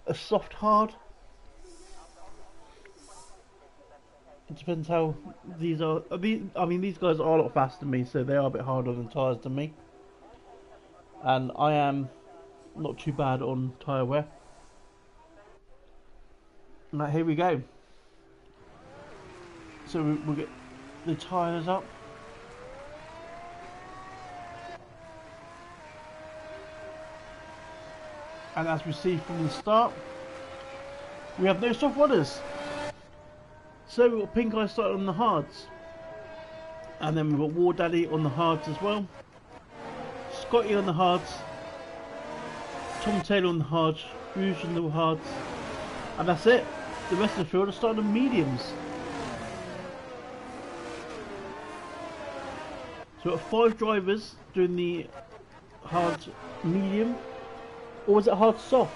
a soft hard. It depends how these are. I mean, these guys are a lot faster than me, so they are a bit harder on tyres than me. And I am not too bad on tyre wear. Now here we go. So we'll get the tyres up. And as we see from the start, we have no soft runners. So we've got Pink Eye starting on the hards. And then we've got War Daddy on the hards as well. Scotty on the hards. Tom Taylor on the hards. Rouge on the hards. And that's it. The rest of the field are starting on mediums. So we've got 5 drivers doing the hard medium. Or was it hard soft?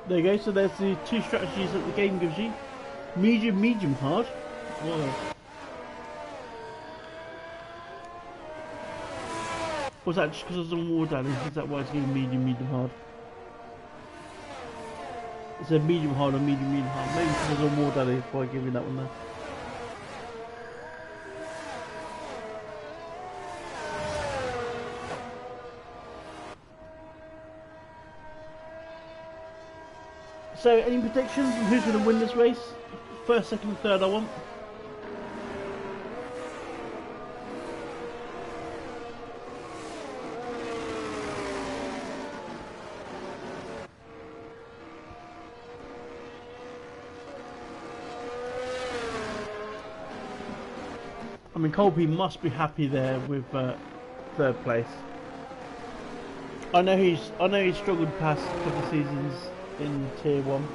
There you go, so there's the 2 strategies that the game gives you. Medium, medium, hard. Whoa. Was that just because I was on War Daddy? Is that why it's going medium, medium, hard? It said medium hard or medium, medium hard. Maybe because I was on War Daddy, that's why I gave you that one there. So, any predictions on who's going to win this race? First, second and third I want. I mean, Colby must be happy there with third place. I know he's struggled past a couple of seasons in Tier 1,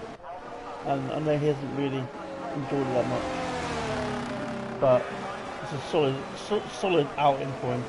and I know he hasn't really enjoyed it that much, but it's a solid outing for him.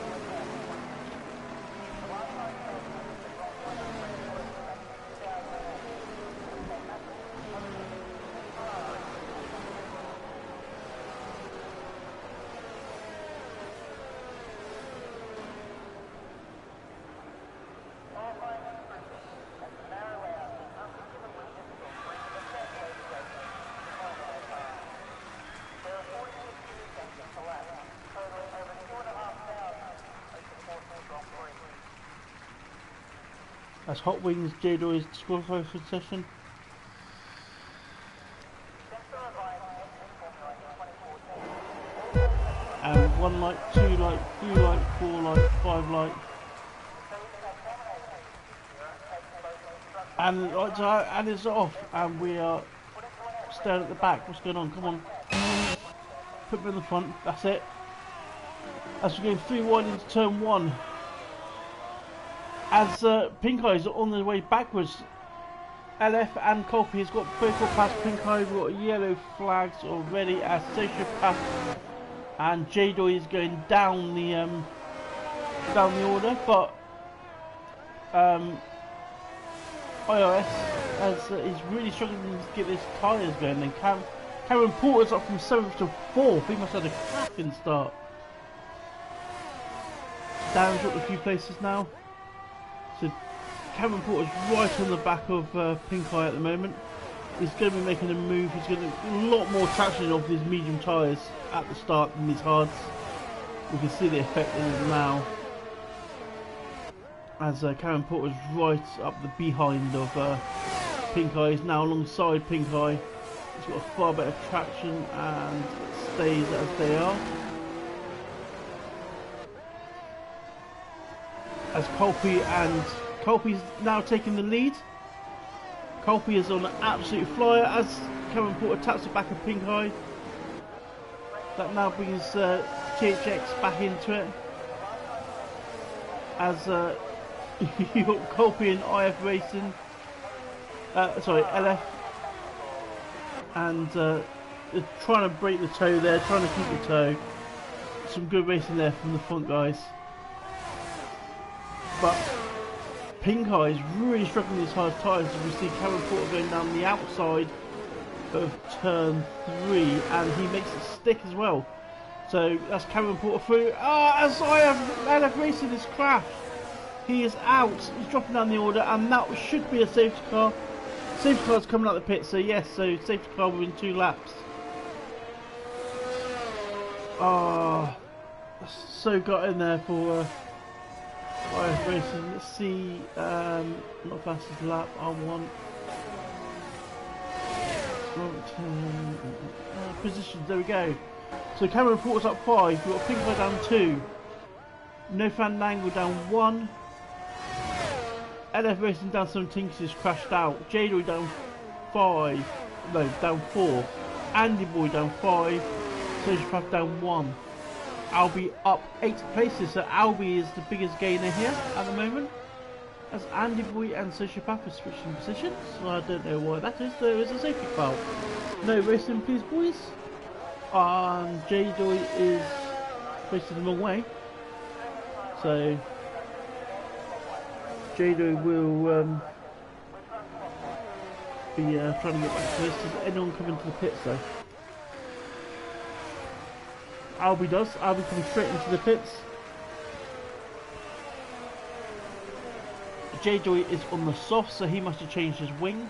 As Hot Wings J-Doy is disqualified for the session. And 1 light, 2 light, 3 light, 4 light, 5 light. And the lights are out and it's off, and we are staring at the back. What's going on? Come on. Put me in the front, that's it. As we go 3 wide into turn 1. As Pink Eye's on the way backwards, LF and Colby has got both got past Pink Eye. We've got yellow flags already as Sociopath and J-Doy is going down the order, but IRS is really struggling to get his tyres going. And Cameron Porter's up from 7th to 4th. He must have had a cracking start. Darren's up a few places now. So Cameron Porter's right on the back of Pink Eye at the moment. He's going to be making a move. He's going to a lot more traction off these medium tyres at the start than these hards. We can see the effect in it now. As Cameron Porter's right up the behind of Pink Eye. He's now alongside Pink Eye. He's got a far better traction and stays as they are. As Colby's now taking the lead. Colby is on an absolute flyer as Cameron Porter taps the back of Pink Eye. That now brings THX back into it. As you've got Colby and IF Racing, LF, and they're trying to break the toe there, trying to keep the toe. Some good racing there from the front guys. But Pink Eye is really struggling with these hard tyres, as we see Cameron Porter going down the outside of turn 3, and he makes it stick as well. So that's Cameron Porter through. As LF Racing is crashed. He is out. He's dropping down the order, and that should be a safety car. Safety car's coming out the pit, so yes, so safety car within 2 laps. Oh, so got in there for racing. Let's see, not fastest lap, I want positions, there we go. So Cameron Porter's up 5, we've got Pinko down 2, No Fandango down 1, LF Racing down 17 because he's crashed out, J-Doy down 5, no, down 4, Andy Boy down 5, Sociopath down 1, Albie up 8 places, so Albie is the biggest gainer here at the moment, as Andy Boy and Sociopath are switching positions. I don't know why that is, there is a safety car. No racing please boys. J-Doy is facing the wrong way, so J-Doy will be trying to get back to this. Does anyone come into the pits though? Albie does. Albie coming straight into the pits. J-Doy is on the soft, so he must have changed his wing.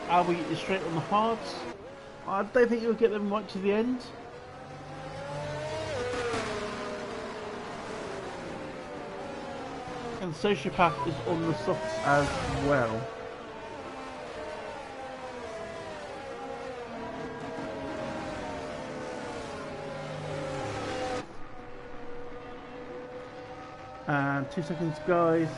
Albie is straight on the hards. I don't think he'll get them right to the end. And Sociopath is on the softs as well. And 2 seconds guys.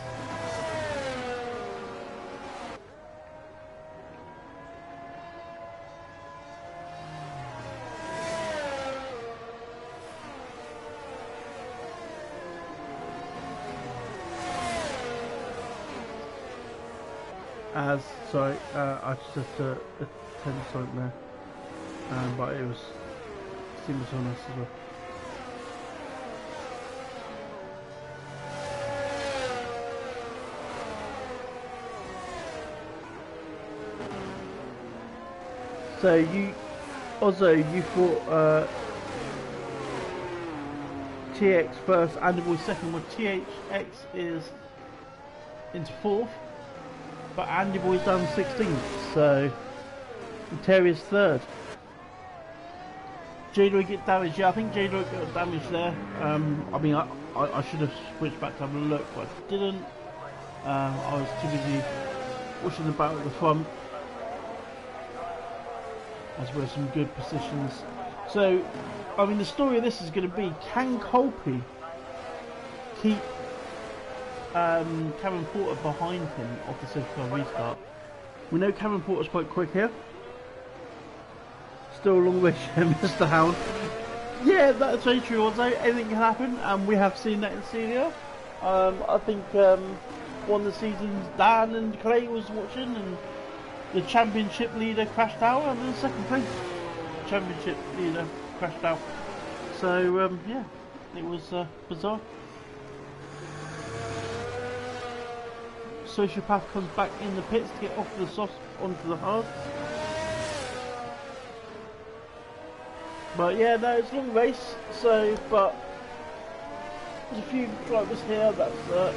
Sorry, I just had to attend something there, but it was seamless on us as well. So you, Ozzo, you thought TX first, Andy Boy second, well THX is into 4th. But Andy Boy's down 16th, so Terry's 3rd. J-Doy get damaged, yeah, I think J-Doy got damaged there. I mean, I should have switched back to have a look, but I didn't. I was too busy watching the battle at the front, as well as some good positions. So, I mean, the story of this is going to be, can Colby keep Cameron Porter behind him off the safety car restart? We know Cameron Porter's quite quick here. Still a long way to Mr. Hound. Yeah, that's very true also. Anything can happen, and we have seen that in CDR. I think one of the seasons Dan and Clay was watching, and the championship leader crashed out, and then the second place championship leader crashed out. So yeah, it was bizarre. Sociopath comes back in the pits to get off the soft onto the hard. But yeah, no, it's a long race, so, but there's a few drivers here that's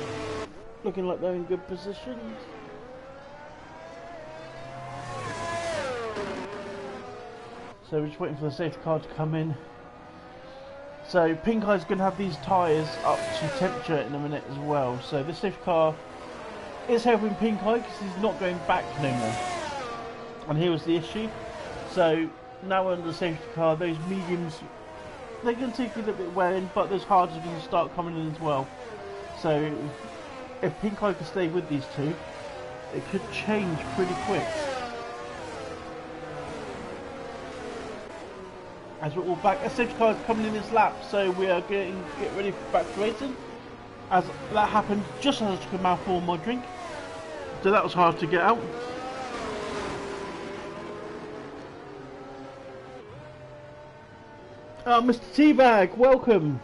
looking like they're in good positions. So we're just waiting for the safety car to come in. So Pink Eye's going to have these tyres up to temperature in a minute as well. So this safety car is helping Pink Eye because he's not going back no more. And here was the issue. So now we're under the safety car, those mediums, they're going to take a little bit wearing, but those hards are going to start coming in as well. So if Pink Eye can stay with these two, it could change pretty quick. As we're all back, a safety car is coming in this lap, so we are get ready for back to racing. As that happened just as I took a mouthful of my drink, so that was hard to get out. Mr. Teabag, welcome.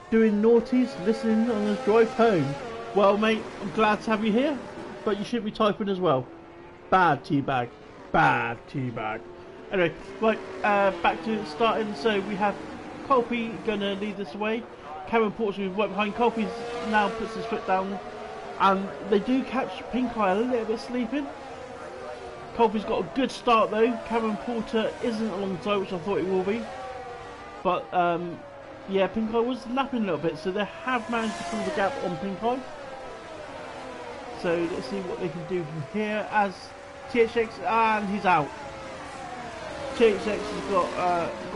Doing naughties, listening on the drive home. Well, mate, I'm glad to have you here, but you should be typing as well. Bad Teabag, bad Teabag. Anyway, right, back to starting. So we have Colby gonna lead this away. Cameron Portugal right behind. Colby's now puts his foot down, and they do catch Pink Eye a little bit sleeping. Colby's got a good start though. Cameron Porter isn't alongside, which I thought he will be, but yeah, Pink Eye was napping a little bit, so they have managed to fill the gap on Pink Eye. So let's see what they can do from here as THX, and he's out. THX has got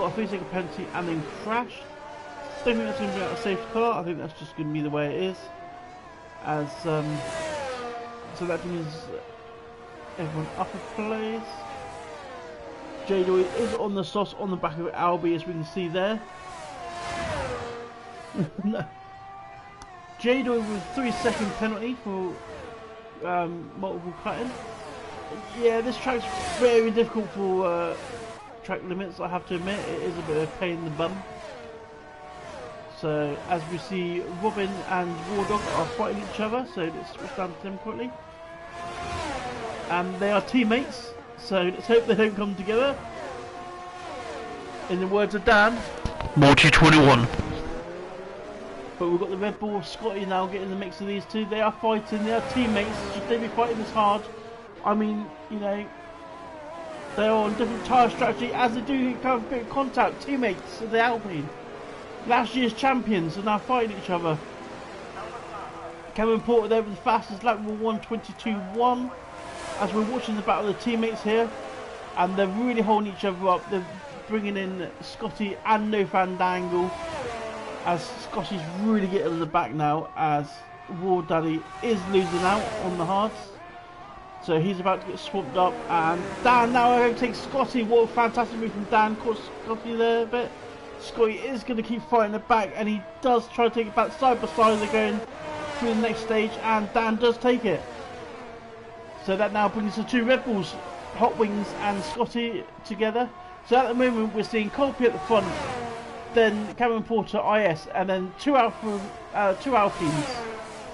a 3-second penalty and then crashed. Don't think that's going to be out of safety car. I think that's just going to be the way it is. As so that means everyone up a place. J-Doy is on the sauce on the back of Albie, as we can see there. No. J-Doy with 3-second penalty for multiple cutting. Yeah, this track's very difficult for track limits, I have to admit. It is a bit of a pain in the bum. So as we see, Robin and Wardog are fighting each other, so let's switch down to them quickly. And they are teammates, so let's hope they don't come together. In the words of Dan, Multi 21. But we've got the Red Bull of Scotty now getting the mix of these two. They are fighting, they are teammates. Should they be fighting this hard? I mean, you know, they are on different tyre strategy as they do come a bit of contact. Teammates of the Alpine. Last year's champions are now fighting each other. Cameron Porter there with the fastest lap with 1:22.1. As we're watching the battle of the teammates here, and they're really holding each other up. They're bringing in Scotty and No Fandangle, as Scotty's really getting to the back now, as War Daddy is losing out on the hards. So he's about to get swamped up, and Dan now overtakes Scotty. What a fantastic move from Dan, caught Scotty there a bit. Scotty is going to keep fighting the back, and he does try to take it back side by side. They're going through the next stage, and Dan does take it. So that now brings the two Red Bulls, Hot Wings and Scotty, together. So at the moment we're seeing Colby at the front, then Cameron Porter IS, and then two Alpines,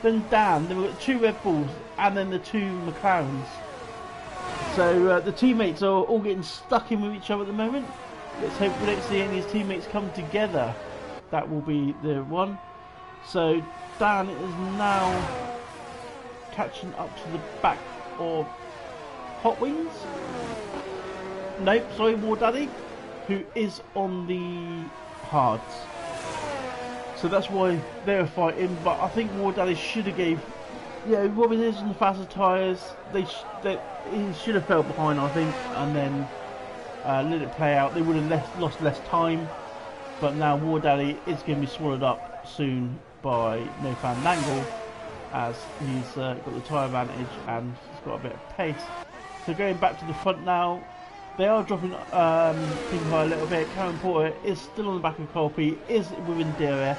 then Dan, then we've got two Red Bulls, and then the two McLarens. So the teammates are all getting stuck in with each other at the moment. Let's hope we don't see any of his teammates come together. That will be the one. So Dan is now catching up to the back of Hot Wings. Nope, sorry, War Daddy, who is on the hards. So that's why they were fighting. But I think War Daddy should have gave. Yeah, Robin is on the faster tyres. He should have fell behind, I think, and then let it play out. They would have lost less time. But now War Daddy is going to be swallowed up soon by No Fandangle, as he's got the tyre advantage and he's got a bit of pace. So going back to the front now, they are dropping Pink Eye a little bit. Cameron Porter is still on the back of Colby, is within DRS.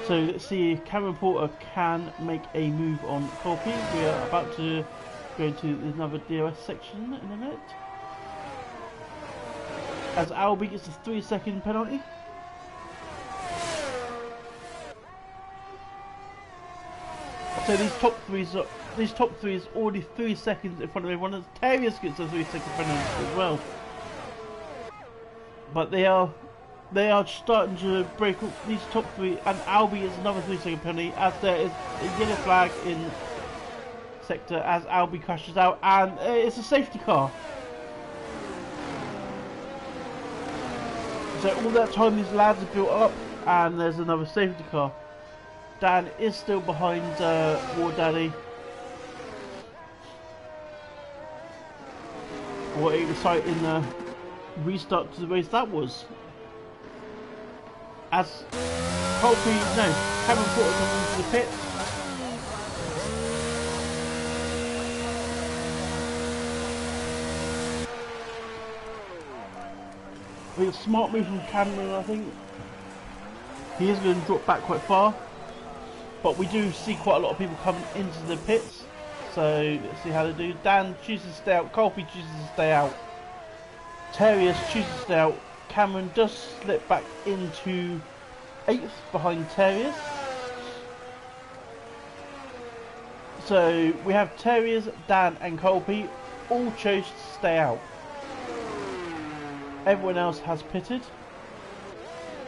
So let's see if Cameron Porter can make a move on Colby. We are about to go into another DRS section in a minute, as Albie gets a 3-second penalty. So these top three is already 3 seconds in front of everyone. As Terrius gets a 3-second penalty as well. But they are starting to break up these top three, and Albie is another 3-second penalty, as there is a yellow flag in sector as Albie crashes out, and it's a safety car. So all that time these lads have built up, and there's another safety car. Dan is still behind War Daddy. What an exciting restart to the race that was. As Cameron Porter comes into the pit. With a smart move from Cameron, I think. He is going to drop back quite far. But we do see quite a lot of people coming into the pits. So let's see how they do. Dan chooses to stay out. Colby chooses to stay out. Terrius chooses to stay out. Cameron does slip back into 8th behind Terrius. So we have Terrius, Dan and Colby all chose to stay out. Everyone else has pitted.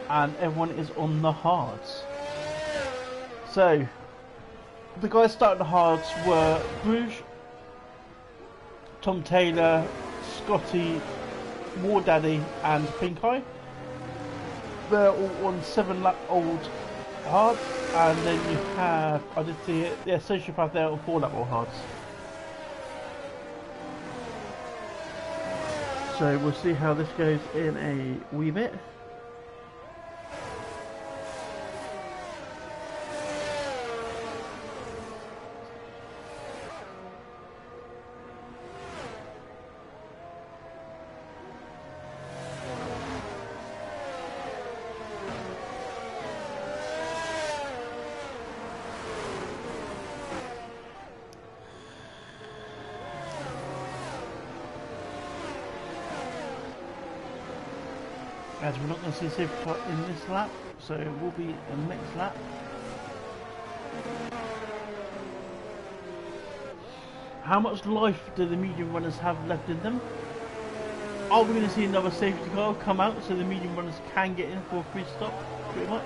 And everyone is on the hards. So, the guys starting the hards were Bruges, Tom Taylor, Scotty, War Daddy and Pink Eye. They're all on 7-lap old hards, and then you have, I did see it, yeah, Sociopath there on 4-lap old hards. So we'll see how this goes in a wee bit. As we're not going to see safety car in this lap, so it will be the next lap. How much life do the medium runners have left in them? Are we going to see another safety car come out so the medium runners can get in for a free stop, pretty much?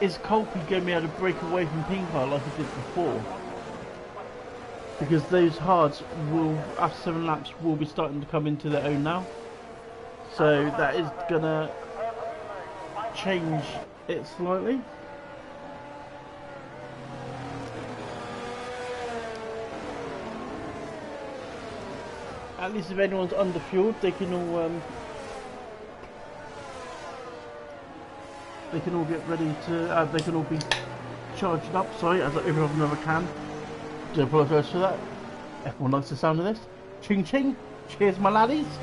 Is Colby going to be able to break away from Pink Eye like he did before? Because those hards will, after 7 laps, will be starting to come into their own now. So that is gonna change it slightly. At least if anyone's underfueled, they can all get ready to. They can all be charged up. Sorry, as every of them ever can. Do apologise for that. Everyone likes the sound of this. Ching ching. Cheers, my laddies.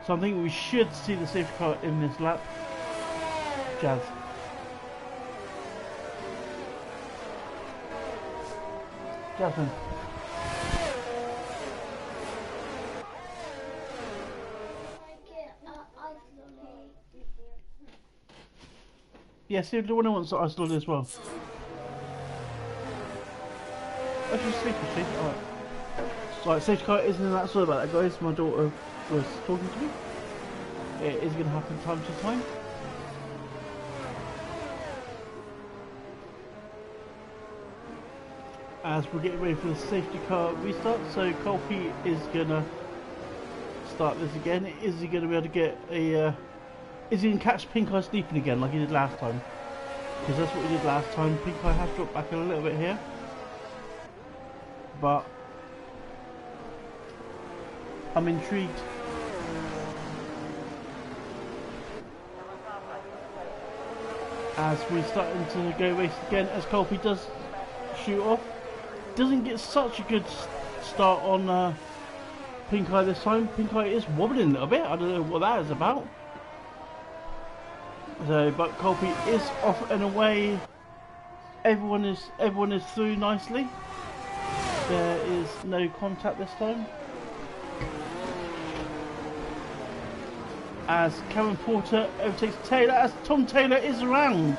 So I think we should see the safety car in this lap. Jazz. Jasmine. Yeah, see the one who wants the ice lolly as well. I should sleep, alright. Right, safety car isn't that. Sorry about that, guys. My daughter was talking to me. It is going to happen time to time. As we're getting ready for the safety car restart, so Colby is going to start this again. Is he going to be able to get a... is he going to catch Pink Eye sleeping again like he did last time? Because that's what he did last time. Pink Eye has dropped back a little bit here. But I'm intrigued. As we're starting to go race again, as Colby does shoot off. Doesn't get such a good start on Pink Eye this time. Pink Eye is wobbling a little bit. I don't know what that is about. So, but Colby is off and away. Everyone is through nicely. There is no contact this time. As Cameron Porter overtakes Taylor, as Tom Taylor is around.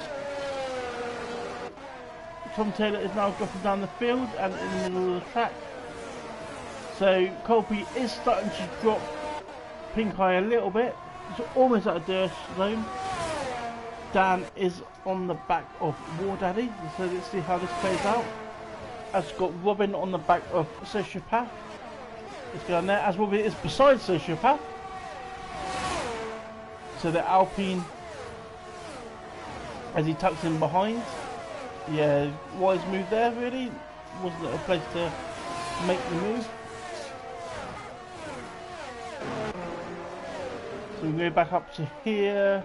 Tom Taylor is now dropping down the field and in the middle of the track. So Colby is starting to drop Pink Eye a little bit. It's almost at a dash zone. Dan is on the back of War Daddy, so let's see how this plays out. As got Robin on the back of Sociopath. Let's go on there, as Robin is beside Sociopath. So the Alpine, as he tucks in behind. Yeah, wise move there really. Wasn't a place to make the move. So we go back up to here.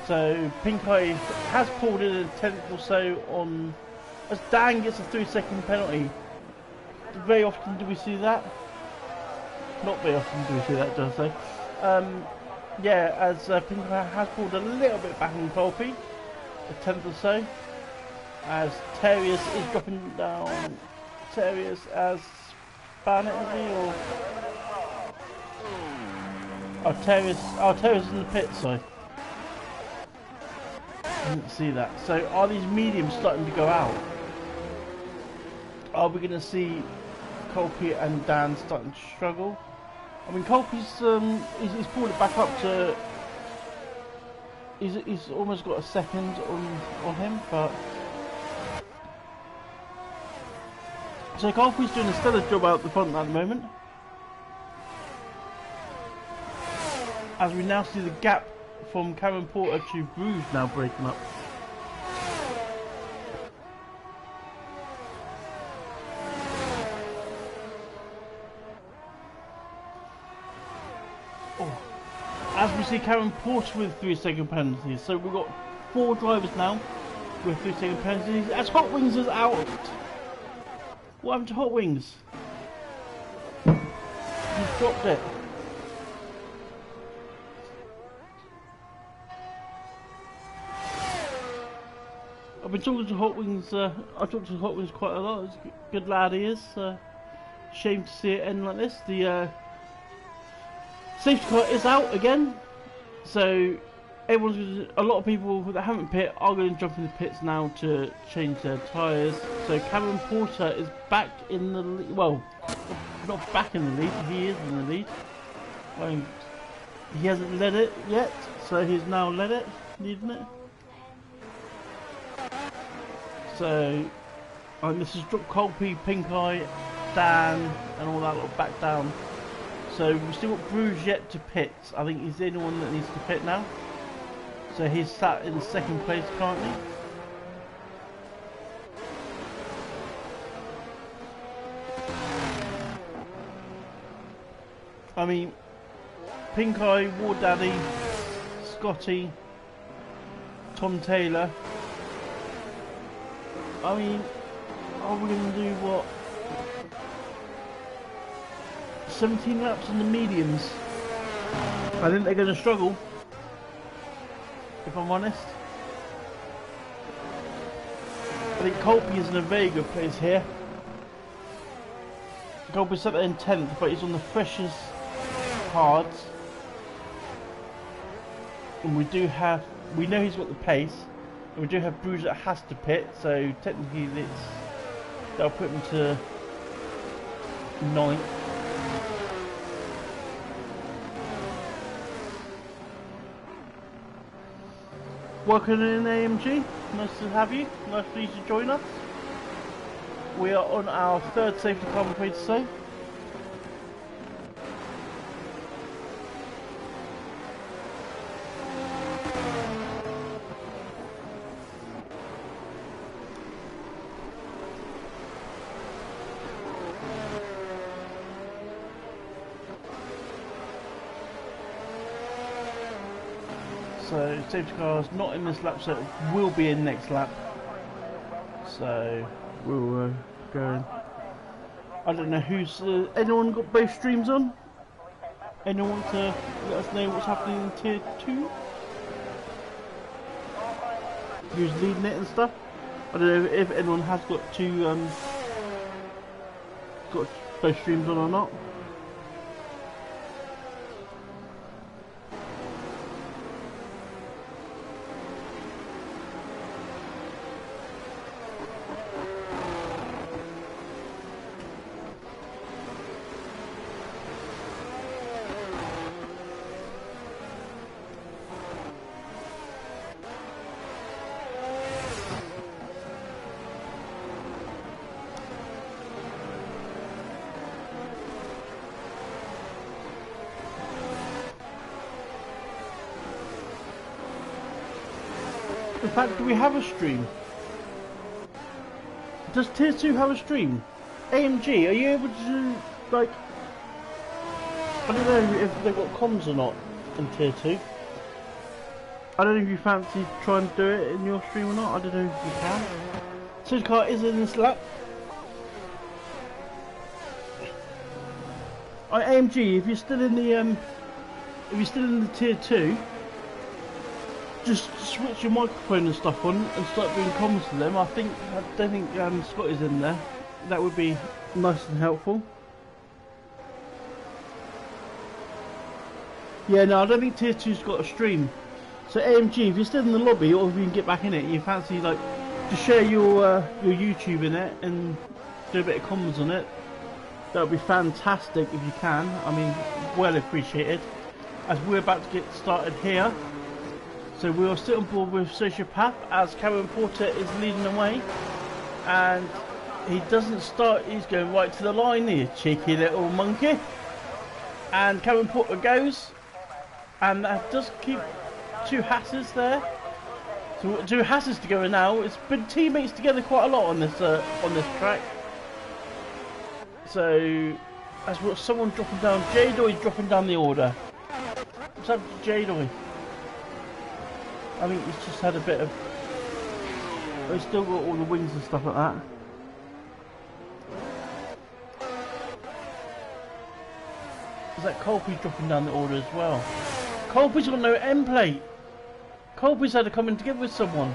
So Pink Eye has pulled in a 10th or so on, as Dan gets a 3-second penalty. Very often do we see that? Not very often do we see that, does say. Yeah, as Pink Eye has pulled a little bit back on Colby, a 10th or so. as Terrius is dropping down. Terrius as Barnett, is he, or Terrius in the pit, sorry. I didn't see that. So are these mediums starting to go out? Are we going to see Colby and Dan starting to struggle? I mean, Colby's he's pulled it back up to. He's almost got a second on him, but so Colby's doing a stellar job out the front at the moment. As we now see the gap from Cameron Porter to Bruges now breaking up. As we see Cameron Porter with 3-second penalties, so we've got 4 drivers now with 3-second penalties. As Hot Wings is out. What happened to Hot Wings? He's dropped it. I've been talking to Hot Wings. I talked to Hot Wings quite a lot. He's a good lad he is. Shame to see it end like this. The safety car is out again, so a lot of people that haven't pit are going to jump in the pits now to change their tyres. So Cameron Porter is back in the lead. Well, not back in the lead, he is in the lead. I mean, he hasn't led it yet, so he's now led it, needing it. So this is drop Colby, Pink Eye, Dan, and all that lot back down. So we've still got Bruges yet to pit. I think he's the only one that needs to pit now. So he's sat in 2nd place currently. I mean, Pink Eye, War Daddy, Scotty, Tom Taylor. I mean, are we going to do what? 17 laps in the mediums. I think they're going to struggle, if I'm honest. I think Colby is in a very good place here. Colby's set there in 10th, but he's on the freshest cards. And we know he's got the pace. And we do have Bruges that has to pit, so technically that'll put him to 9th. Welcome in AMG, nice to have you, nice for you to join us. We are on our 3rd safety car, I'm afraid to say. So safety car's not in this lap, so it will be in next lap. So we'll go. I don't know who's. Anyone got both streams on? Anyone want to let us know what's happening in tier 2? Who's leading it and stuff? I don't know if anyone has got got both streams on or not. In fact, do we have a stream? Does tier 2 have a stream? AMG, are you able to, like, I don't know if they've got comms or not in tier 2. I don't know if you fancy trying to do it in your stream or not. I don't know if you can. So the car is in this lap. AMG, if you're still in the tier 2, just switch your microphone and stuff on and start doing comments to them. I don't think Scott is in there. That would be nice and helpful. Yeah, no, I don't think Tier 2's got a stream. So AMG, if you're still in the lobby or if you can get back in it, you fancy like just share your YouTube in it and do a bit of comments on it. That would be fantastic if you can. I mean, well appreciated. As we're about to get started here. So we'll sit on board with Sociopath as Cameron Porter is leading the way. And he doesn't start, he's going right to the line here, cheeky little monkey. And Cameron Porter goes. And that does keep two Hasses there. So two Hasses together now. It's been teammates together quite a lot on this track. So, as well, someone dropping down, J-Doy's dropping down the order. What's happened to J-Doy? I think he's just had a bit of... He's still got all the wings and stuff like that. Is that Colby's dropping down the order as well? Colby's got no end plate! Colby's had to come in together with someone.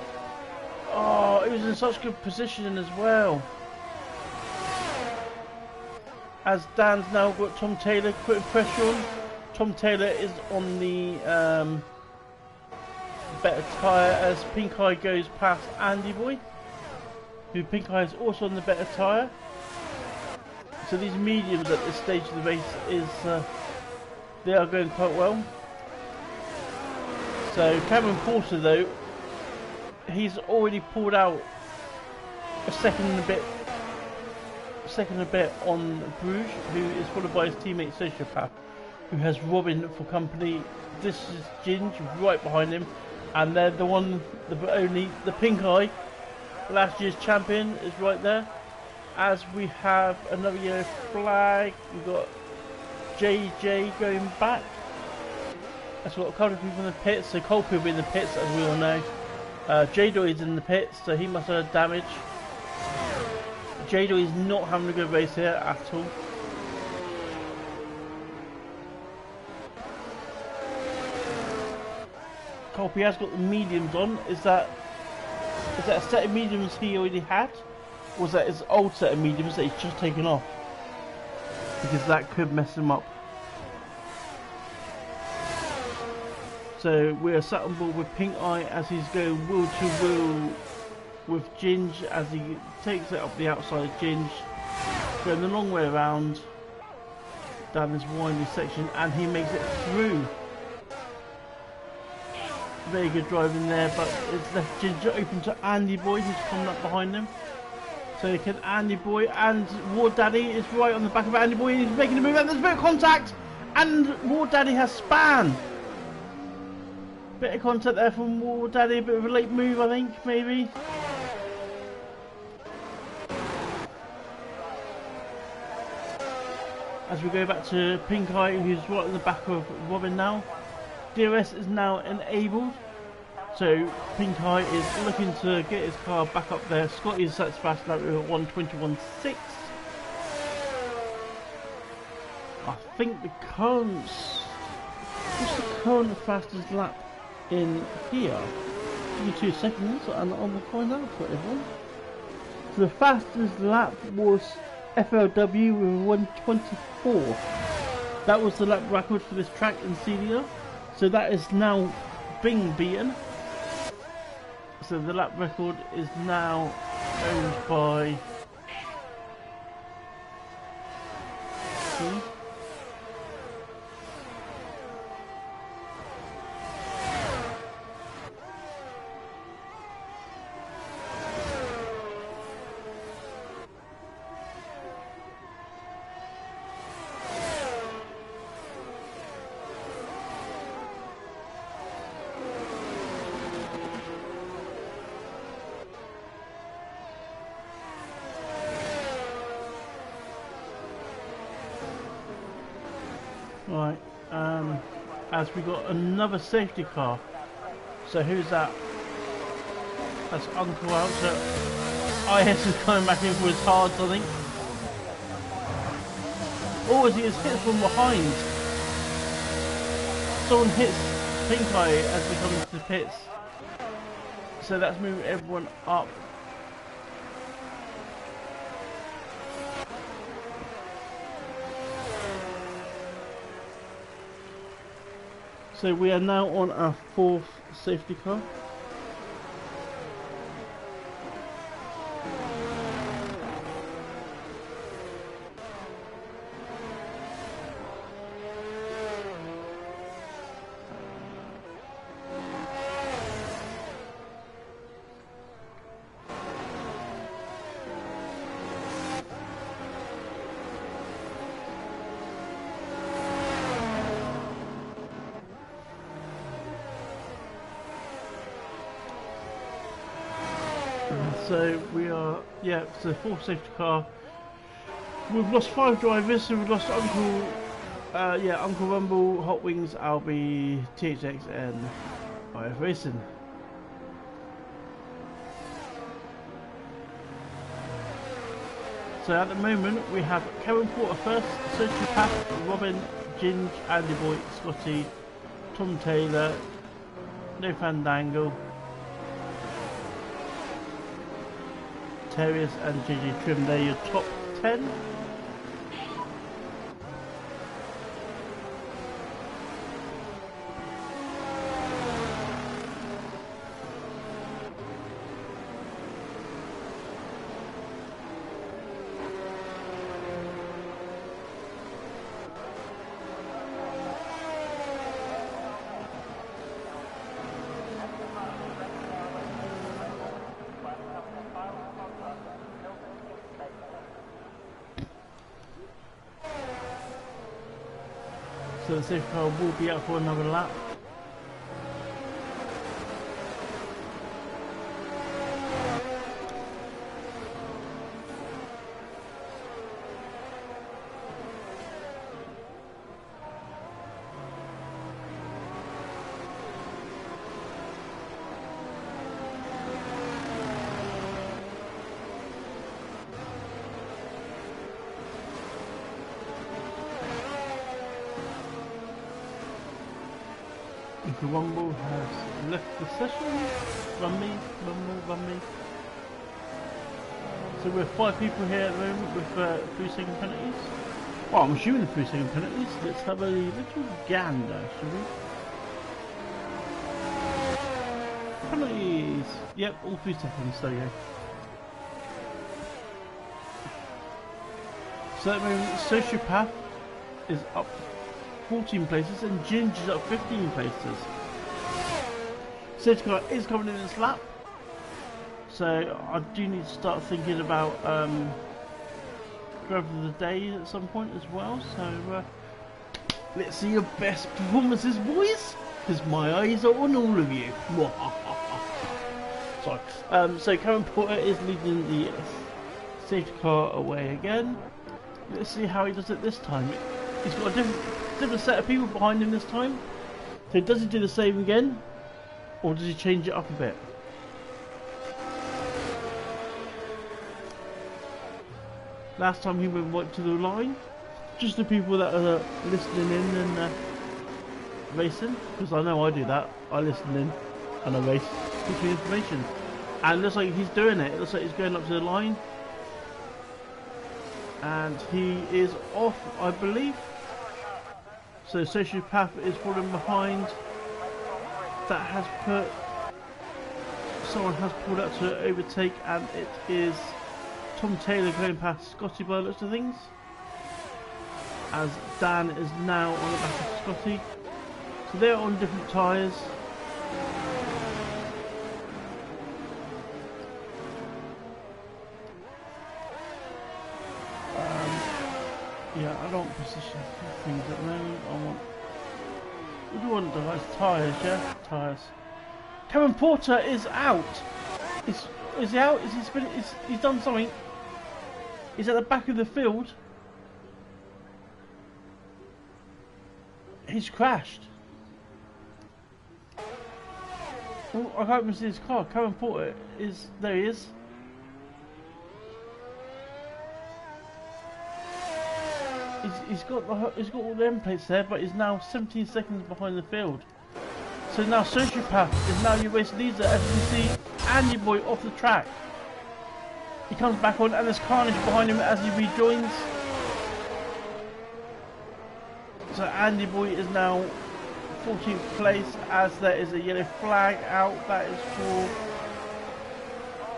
Oh, he was in such good position as well. As Dan's now got Tom Taylor putting pressure on. Tom Taylor is on the better tyre as Pink Eye goes past Andy Boy. Who Pink Eye is also on the better tyre. So these mediums at this stage of the race is they are going quite well. So Cameron Porter though, he's already pulled out a second and a bit on Bruges, who is followed by his teammate Sociopath, who has Robin for company. This is Ginge right behind him, and they're the one, the Pink Eye, last year's champion, is right there. As we have another yellow flag, we've got JJ going back. That's got a couple of people in the pits, so Colby will be in the pits as we all know. J-Doy is in the pits, so he must have had damage. J-Doy is not having a good race here at all. Colby has got the mediums on. Is that a set of mediums he already had? Or was that his old set of mediums that he's just taken off? Because that could mess him up. So we are sat on board with Pink Eye as he's going wheel to wheel with Ginge as he takes it up the outside. Ginge going the long way around down this windy section, and he makes it through. Very good driving there, but it's left Ginge open to Andy Boy, who's coming up behind him. So can Andy Boy, and War Daddy is right on the back of Andy Boy, and he's making a move, and there's a bit of contact, and War Daddy has span. Bit of contact there from War Daddy, a bit of a late move I think, maybe. As we go back to Pink Eye, who's right in the back of Robin now. DRS is now enabled. So Pink Eye is looking to get his car back up there. Scott is set fast lap with 1:21.6. I think the current... What's the current fastest lap in here? Give me 2 seconds and I will find out for everyone. So the fastest lap was FLW with 1:24. That was the lap record for this track in CDR. So that is now being beaten. So the lap record is now owned by... Right, as we got another safety car. So who's that? That's Uncle out. So IS is coming back in for his hards, I think. Oh, as he gets hit from behind. Someone hits Pink Eye as we come into the pits. So let's move everyone up. So we are now on our 4th safety car. So we are, yeah, so 4th safety car. We've lost 5 drivers, so we've lost Uncle Rumble, Hot Wings, Albie, THX and IF Racing. So at the moment we have Kevin Porter first, Sociopath, Robin, Ginge, Andy Boy, Scotty, Tom Taylor, No Fandangle, Terrius and JJ Trim. They're your top 10. So the safety car will be out for another lap. Uncle Rumble has left the session. Run me. So we're 5 people here at the moment with 3-second penalties. Well, I'm assuming 3-second penalties. Let's have a little gander, shall we? Penalties! Yep, all 3 seconds, there you go. So at the moment, Sociopath is up 14 places and Ginge is up 15 places. Safety car is coming in this lap, so I do need to start thinking about driver of the day at some point as well. So let's see your best performances, boys, because my eyes are on all of you. Sorry. So Karen Porter is leading the safety car away again. Let's see how he does it this time. He's got a different set of people behind him this time. So does he do the same again, or does he change it up a bit? Last time he went right to the line. Just the people that are listening in and racing, because I know I do that. I listen in and I race, gives me information. And it looks like he's doing it. It looks like he's going up to the line. And he is off, I believe. So Sociopath is falling behind. That has put... Someone has pulled out to overtake, and it is Tom Taylor going past Scotty by the looks of things. As Dan is now on the back of Scotty. So they're on different tyres. Yeah, I don't want position things at the moment. I want... What do you want, guys? Tyres, yeah? Tyres. Kevin Porter is out! Is he out? Is he spinning? He's done something. He's at the back of the field. He's crashed. Oh, I can't even see his car. Kevin Porter is... There he is. He's got all the end plates there, but he's now 17 seconds behind the field. So now Sociopath is now your race leader. As you can see, Andy Boy off the track. He comes back on and there's carnage behind him as he rejoins. So Andy Boy is now 14th place as there is a yellow flag out. That is for...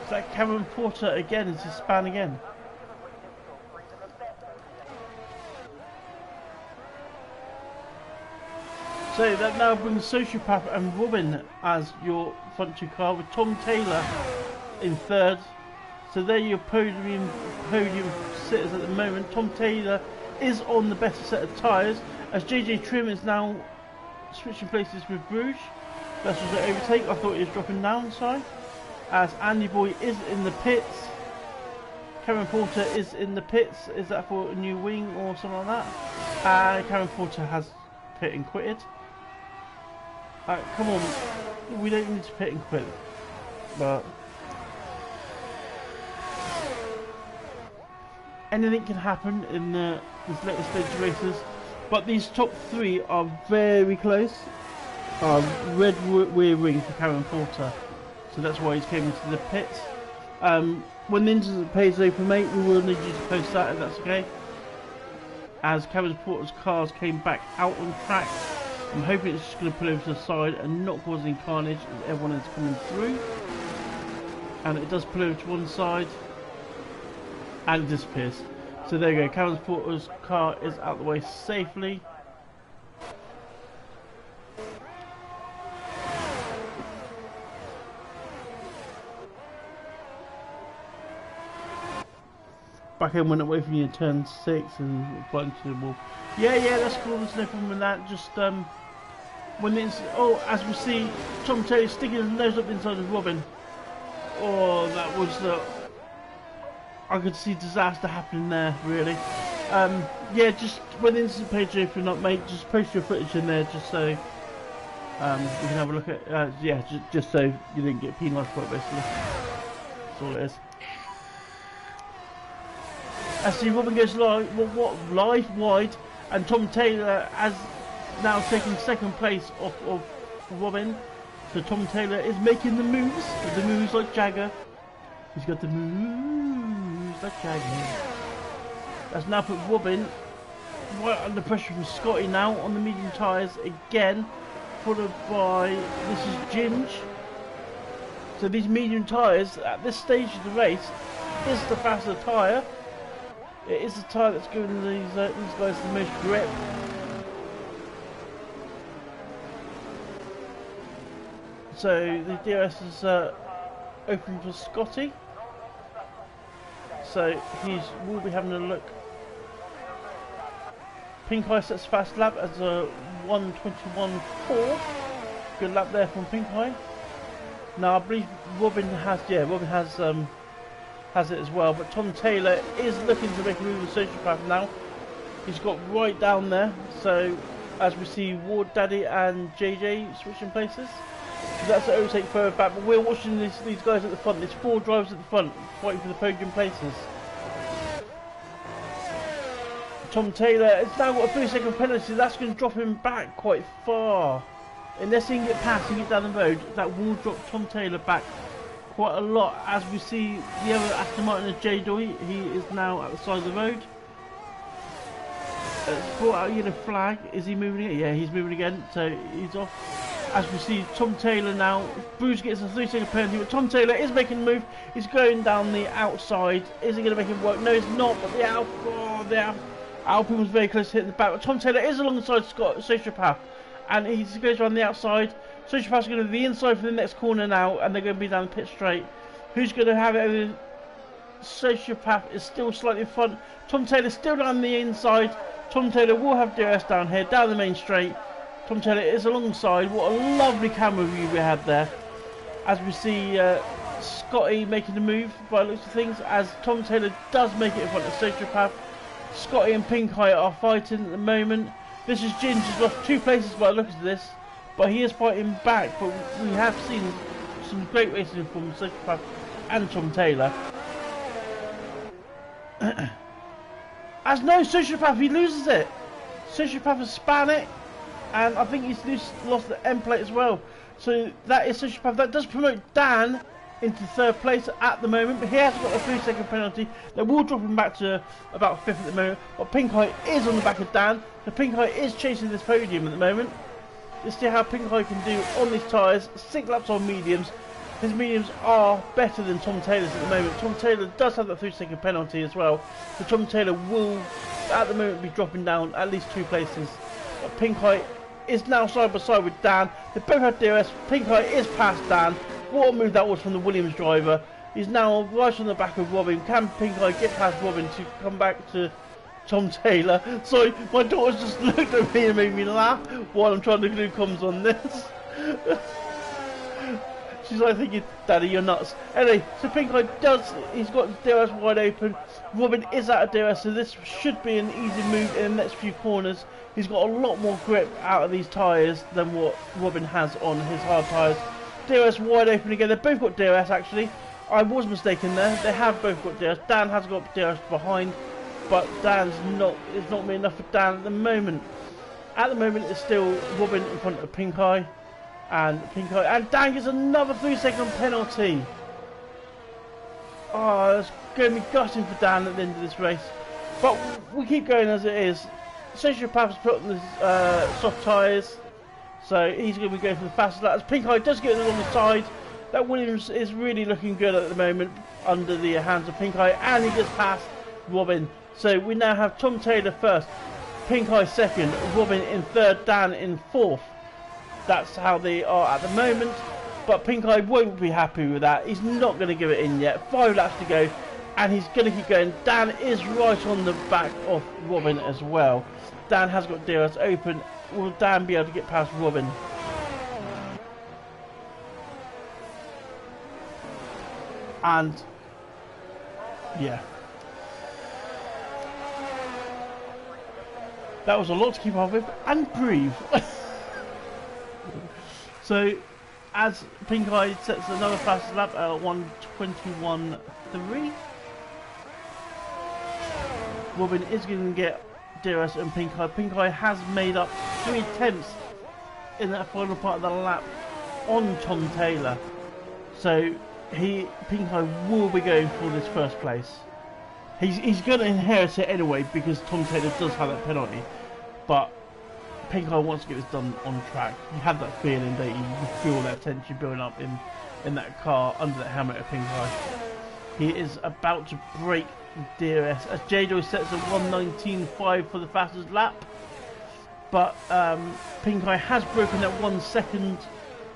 Is that Cameron Porter again? Is his span again? So that now brings Sociopath and Robin as your front two car with Tom Taylor in third. So there your podium sitters at the moment. Tom Taylor is on the better set of tyres as JJ Trim is now switching places with Bruges. That's just an overtake. I thought he was dropping down, sorry. As Andy Boy is in the pits. Cameron Porter is in the pits. Is that for a new wing or something like that? Cameron Porter has pit and quitted. Come on, we don't need to pit and quit, but anything can happen in this later stage of races. But these top three are very close. Red rear wing for Cameron Porter, so that's why he's came into the pits. When the incident page open, mate, we will need you to post that if that's okay. As Cameron Porter's cars came back out on track. I'm hoping it's just going to pull over to the side and not causing carnage as everyone is coming through. And it does pull over to one side and it disappears. So there you go, Cameron Porter's car is out the way safely. Back end went away from you in turn 6 and right into the wall. Yeah, that's cool, there's no problem with that. Just when it's as we see Tom Taylor sticking his nose up inside of Robin. Oh, that was I could see disaster happening there, really. Yeah, just when the incident page open up, mate, just post your footage in there just so we can have a look at yeah, just so you didn't get penalised for it, basically. That's all it is. As see Robin goes live wide, and Tom Taylor has now taken second place off of Robin. So Tom Taylor is making the moves like Jagger. He's got the moves like Jagger. That's now put Robin right under pressure from Scotty now on the medium tyres again, followed by this is Ginge. So these medium tyres at this stage of the race is the faster tyre. It is the tyre that's giving these guys the most grip. So the DRS is open for Scotty. So we'll be having a look. Pink Eye sets fast lap as a 1:21.4. Good lap there from Pink Eye. Now I believe Robin has it as well, but Tom Taylor is looking to make a move with Sociopath now. He's got right down there, so as we see Ward Daddy and JJ switching places. So that's an overtake further back, but we're watching these guys at the front. There's 4 drivers at the front fighting for the podium places. Tom Taylor has now got a 3-second penalty. That's going to drop him back quite far. Unless he can get past and get down the road, that will drop Tom Taylor back quite a lot. As we see the other Aston Martin of J Doy, he is now at the side of the road. It's brought out a yellow flag. Is he moving again? Yeah, he's moving again, so he's off. As we see Tom Taylor now, Bruce gets a 3-second penalty, but Tom Taylor is making a move. He's going down the outside. Is he going to make him work? No, he's not, but the Alpine was very close to hitting the back. But Tom Taylor is alongside Sociopath, and he goes around the outside. Sociopath's going to the inside for the next corner now, and they're going to be down the pit straight. Who's going to have it over? Sociopath is still slightly in front. Tom Taylor still down the inside. Tom Taylor will have DRS down here, down the main straight. Tom Taylor is alongside. What a lovely camera view we had there. As we see Scotty making the move by the looks of things, as Tom Taylor does make it in front of Sociopath. Scotty and Pink Eye are fighting at the moment. This is Ginge, has lost 2 places by the looks of this, but he is fighting back. But we have seen some great racing from Sociopath and Tom Taylor. As no Sociopath, he loses it. Sociopath has span it, and I think he's lost the end plate as well. So that is Sociopath. That does promote Dan into third place at the moment, but he has got a 3-second penalty that will drop him back to about 5th at the moment. But Pink Eye is on the back of Dan, so Pink Eye is chasing this podium at the moment. Let's see how Pink Eye can do on these tyres. 6 laps on mediums. His mediums are better than Tom Taylor's at the moment. Tom Taylor does have that 3-second penalty as well, so Tom Taylor will at the moment be dropping down at least 2 places. But Pink Eye is now side by side with Dan. They both have DRS. Pink Eye is past Dan. What a move that was from the Williams driver. He's now right on the back of Robin. Can Pink Eye get past Robin to come back to Tom Taylor? Sorry, my daughter's just looked at me and made me laugh while I'm trying to do comms on this. She's like thinking, Daddy, you're nuts. Anyway, so Pink Eye he's got DRS wide open. Robin is out of DRS, so this should be an easy move in the next few corners. He's got a lot more grip out of these tyres than what Robin has on his hard tyres. DRS wide open again. They've both got DRS actually. I was mistaken there. They have both got DRS. Dan has got DRS behind, but it's not enough for Dan at the moment. At the moment, it's still Robin in front of Pink Eye, and Dan gets another 3-second penalty. Oh, it's going to be gutting for Dan at the end of this race, but we keep going as it is. Sociopath has put on the soft tyres, so he's going to be going for the fastest laps. Pink Eye does get along the side. That Williams is really looking good at the moment under the hands of Pink Eye, and he gets past Robin. So we now have Tom Taylor first, Pink Eye second, Robin in third, Dan in fourth. That's how they are at the moment, but Pink Eye won't be happy with that. He's not going to give it in yet. 5 laps to go, and he's going to keep going. Dan is right on the back of Robin as well. Dan has got DRS open. Will Dan be able to get past Robin? And yeah, that was a lot to keep up with and breathe. So as Pink Eye sets another fastest lap at 1:21.3, Robin is going to get DRS and Pink Eye. Pink Eye has made up 3 attempts in that final part of the lap on Tom Taylor, so Pink Eye will be going for this first place. He's going to inherit it anyway because Tom Taylor does have that penalty, but Pink Eye wants to get this done on track. You have that feeling that you feel that tension building up in that car under that helmet of Pink Eye. He is about to break DRS as J-Joy sets a 1:19.5 for the fastest lap, but Pink Eye has broken that 1 second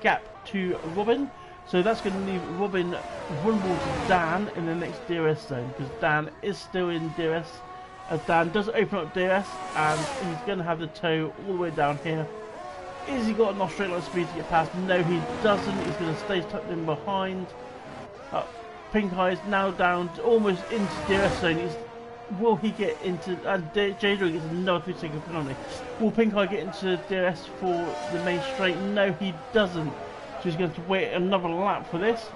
gap to Robin, so that's going to leave Robin vulnerable to Dan in the next DRS zone, because Dan is still in DRS, as Dan does open up DRS and he's going to have the toe all the way down here. Is he got enough straight line speed to get past? No, he doesn't. He's going to stay tucked in behind. Pink Eye is now down almost into DRS zone. Will he get into, and J-Joy gets another 3-second penalty. Will Pink Eye get into DRS for the main straight? No, he doesn't. So he's going to wait another lap for this.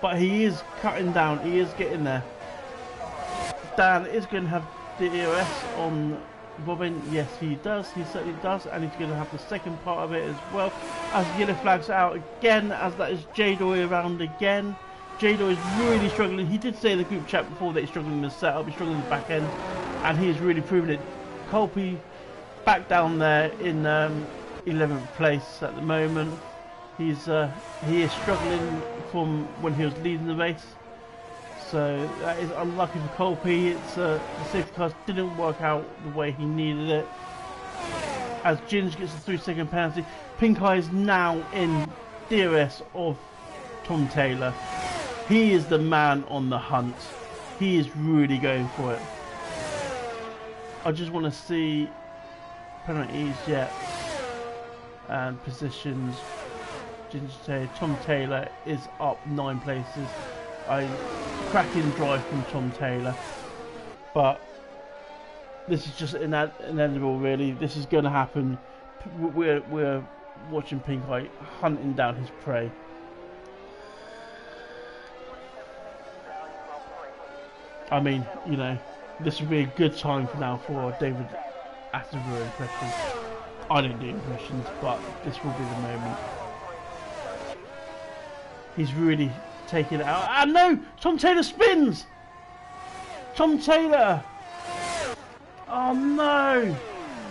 But he is cutting down, he is getting there. Dan is going to have DRS on Robin. Yes, he does, he certainly does, and he's going to have the second part of it as well. As yellow flags out again, as that is J-Joy around again. J-Joy is really struggling. He did say in the group chat before that he's struggling in the setup, he's struggling in the back end, and he is really proving it. Colby back down there in 11th place at the moment. He is struggling from when he was leading the race, so that is unlucky for Colby. It's the safety cars didn't work out the way he needed it. As Ginge gets a 3-second penalty, Pink Eye is now in DRS of Tom Taylor. He is the man on the hunt. He is really going for it. I just want to see penalties yet and positions. Tom Taylor is up 9 places. Cracking drive from Tom Taylor, but this is just inevitable, really. This is going to happen. We're watching Pink Eye hunting down his prey. I mean, you know, this would be a good time for now for David Attenborough impression. I don't do impressions, but this will be the moment. He's really taking it out. Ah no! Tom Taylor spins! Tom Taylor! Oh no!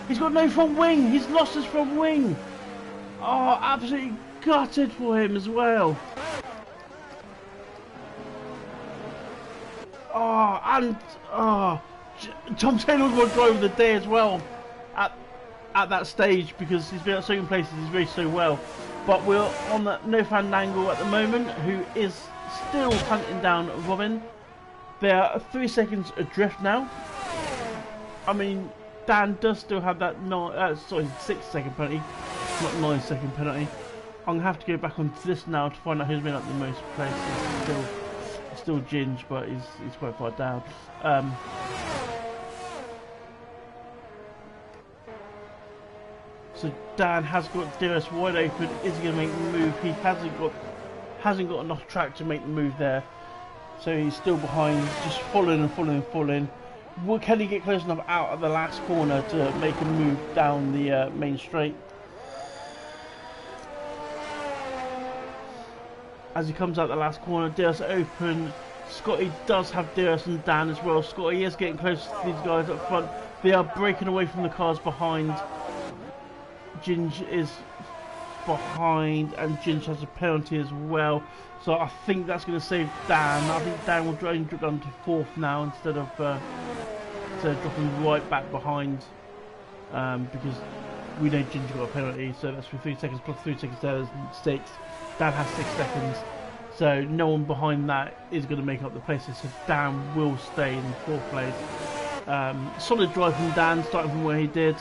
He's got no front wing! He's lost his front wing! Oh, absolutely gutted for him as well. Oh, and Tom Taylor was my driver of the day as well at that stage, because he's been at so many places, he's raced so well. But we're on that No Fandango at the moment, who is still hunting down Robin. They are 3 seconds adrift now. I mean, Dan does still have that 6 second penalty, not 9 second penalty. I'm gonna have to go back onto this now to find out who's been up the most places. Still Ginge, but he's quite far down. So Dan has got DRS wide open. Is he going to make the move? He hasn't got enough track to make the move there. So he's still behind, just falling and falling and falling. Can he get close enough out of the last corner to make a move down the main straight? As he comes out the last corner, DRS open. Scotty does have DRS and Dan as well. Scotty is getting close to these guys up front. They are breaking away from the cars behind. Ginge is behind, and Ginge has a penalty as well. So I think that's going to save Dan. I think Dan will drop down to 4th now instead of dropping right back behind, because we know Ginge got a penalty. So that's for 3 seconds plus 3 seconds there is 6. Dan has 6 seconds. So no one behind that is going to make up the places. So Dan will stay in 4th place. Solid drive from Dan, starting from where he did.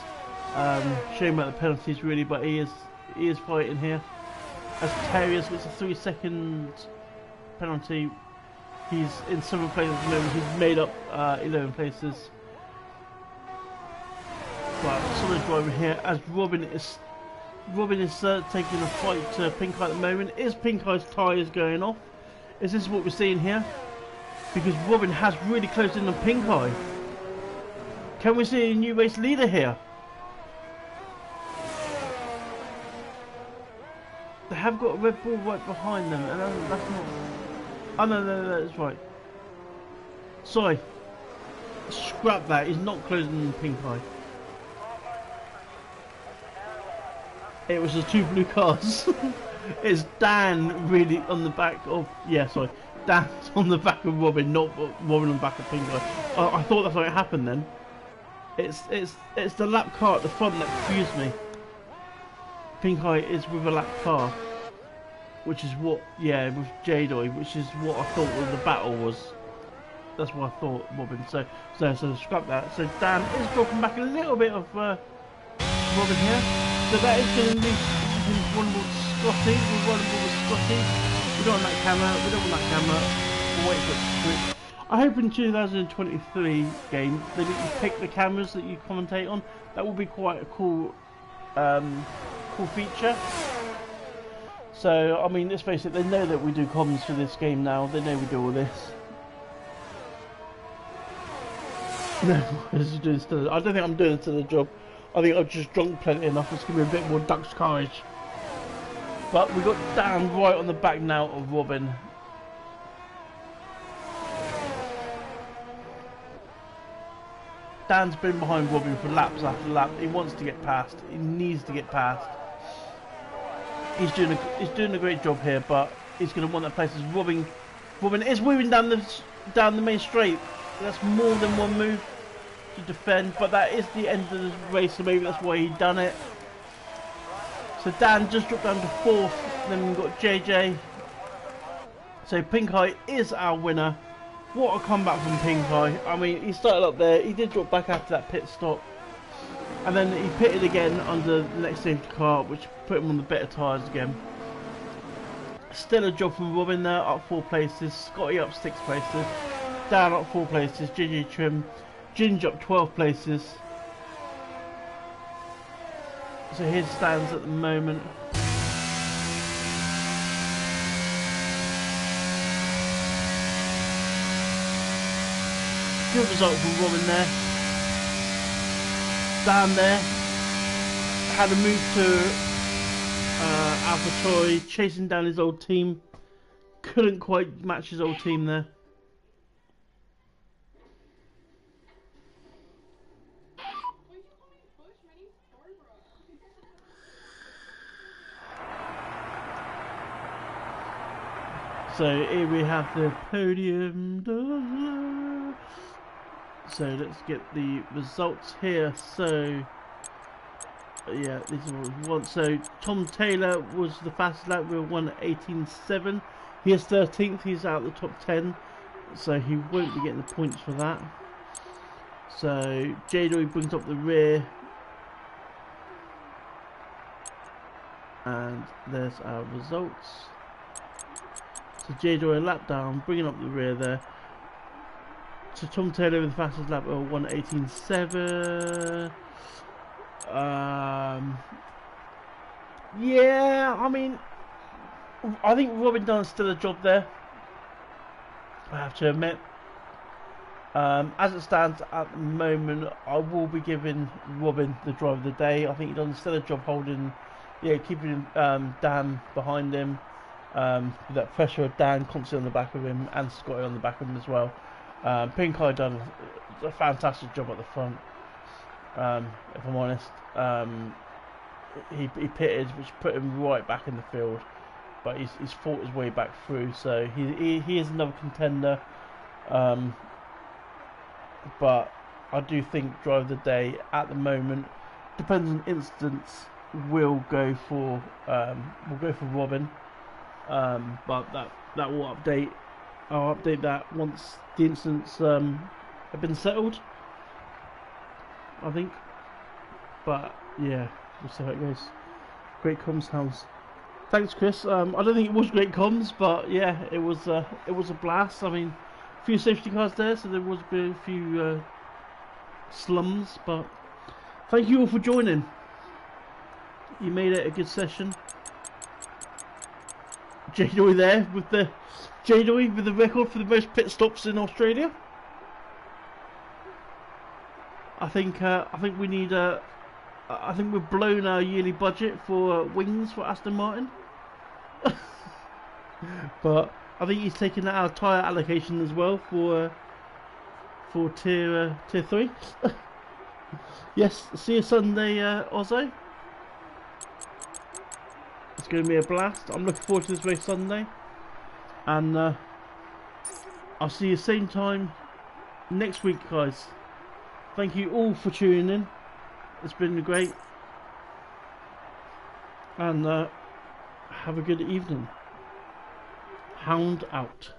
Shame about the penalties really, but he is fighting here. As Terriers gets a 3 second penalty, he's in 7th place at the moment. He's made up 11 places. But solid driver here as Robin is taking a fight to Pink Eye at the moment. Is Pink Eye's tyres going off? Is this what we're seeing here? Because Robin has really closed in on Pink Eye. Can we see a new race leader here? They have got a Red Bull right behind them, and that's not... Oh no, that's right. Sorry. Scrap that, he's not closing in Pink Eye. It was the 2 blue cars. It's Dan really on the back of... Yeah, sorry. Dan's on the back of Robin, not Robin on the back of Pink Eye. I thought that's what happened then. It's the lap car at the front that confused me. Pink Eye is with a lap car, which is what, yeah, with Jadoy, which is what I thought the battle was. That's what I thought, Robin. So scrap that. So Dan is dropping back a little bit of Robin here. So that is going to leave vulnerable to Scotty. We're vulnerable with Scotty. We don't want that camera. We don't want that camera. We'll wait for it to switch. I hope in 2023 game they let you pick the cameras that you commentate on. That will be quite a cool feature. So I mean, let's face it, they know that we do comms for this game now. They know we do all this. No, I don't think I'm doing it to the job. I think I've just drunk plenty enough. It's gonna be a bit more Duck's courage. But we got Dan right on the back now of Robin. Dan's been behind Robin for laps after lap. He wants to get past. He needs to get past. He's doing a great job here, but he's going to want that place. As Robin is moving down the main straight. That's more than one move to defend, but that is the end of the race, so maybe that's why he done it. So Dan just dropped down to 4th. Then we've got JJ. So Pink Eye is our winner. What a comeback from Pink Eye. I mean, he started up there. He did drop back after that pit stop. And then he pitted again under the next safety car, which put him on the better tyres again. Still a job from Robin there, up 4 places. Scotty up 6 places. Dan up 4 places. Gingy Trim. Ginge up 12 places. So here stands at the moment. Good result from Robin there. Dan there had a move to AlphaToy, chasing down his old team. couldn't quite match his old team there. So here we have the podium. So let's get the results here. So yeah, these are what we want. So Tom Taylor was the fastest lap with 1:18.7. He is 13th. He's out of the top 10, so he won't be getting the points for that. So J-Doy brings up the rear, and there's our results. So J-Doy a lap down, bringing up the rear there. So Tom Taylor with the fastest lap of 1:18.7. Yeah, I mean, I think Robin done still a job there, I have to admit. As it stands at the moment, I will be giving Robin the drive of the day. I think he done still a job holding, keeping Dan behind him. With that pressure of Dan constantly on the back of him and Scotty on the back of him as well. Pink Eye done a fantastic job at the front. If I'm honest, he pitted, which put him right back in the field, but he's fought his way back through. So he is another contender. But I do think drive of the day at the moment, depends on instance, will go for Robin. But that will update. I'll update that once the incidents have been settled, I think. But yeah, we'll see how it goes. Great comms, Hounds. Thanks, Chris. I don't think it was great comms, but yeah, it was a blast. I mean, a few safety cars there, so there was a few slums. But thank you all for joining. You made it a good session. J-Doy there with the record for the most pit stops in Australia. I think we need I think we've blown our yearly budget for wings for Aston Martin. But I think he's taken that out of tyre allocation as well for tier 3. Yes, see you Sunday, Ozzo. It's going to be a blast. I'm looking forward to this race Sunday, and I'll see you same time next week, guys. Thank you all for tuning in. It's been great, and have a good evening. Hound out.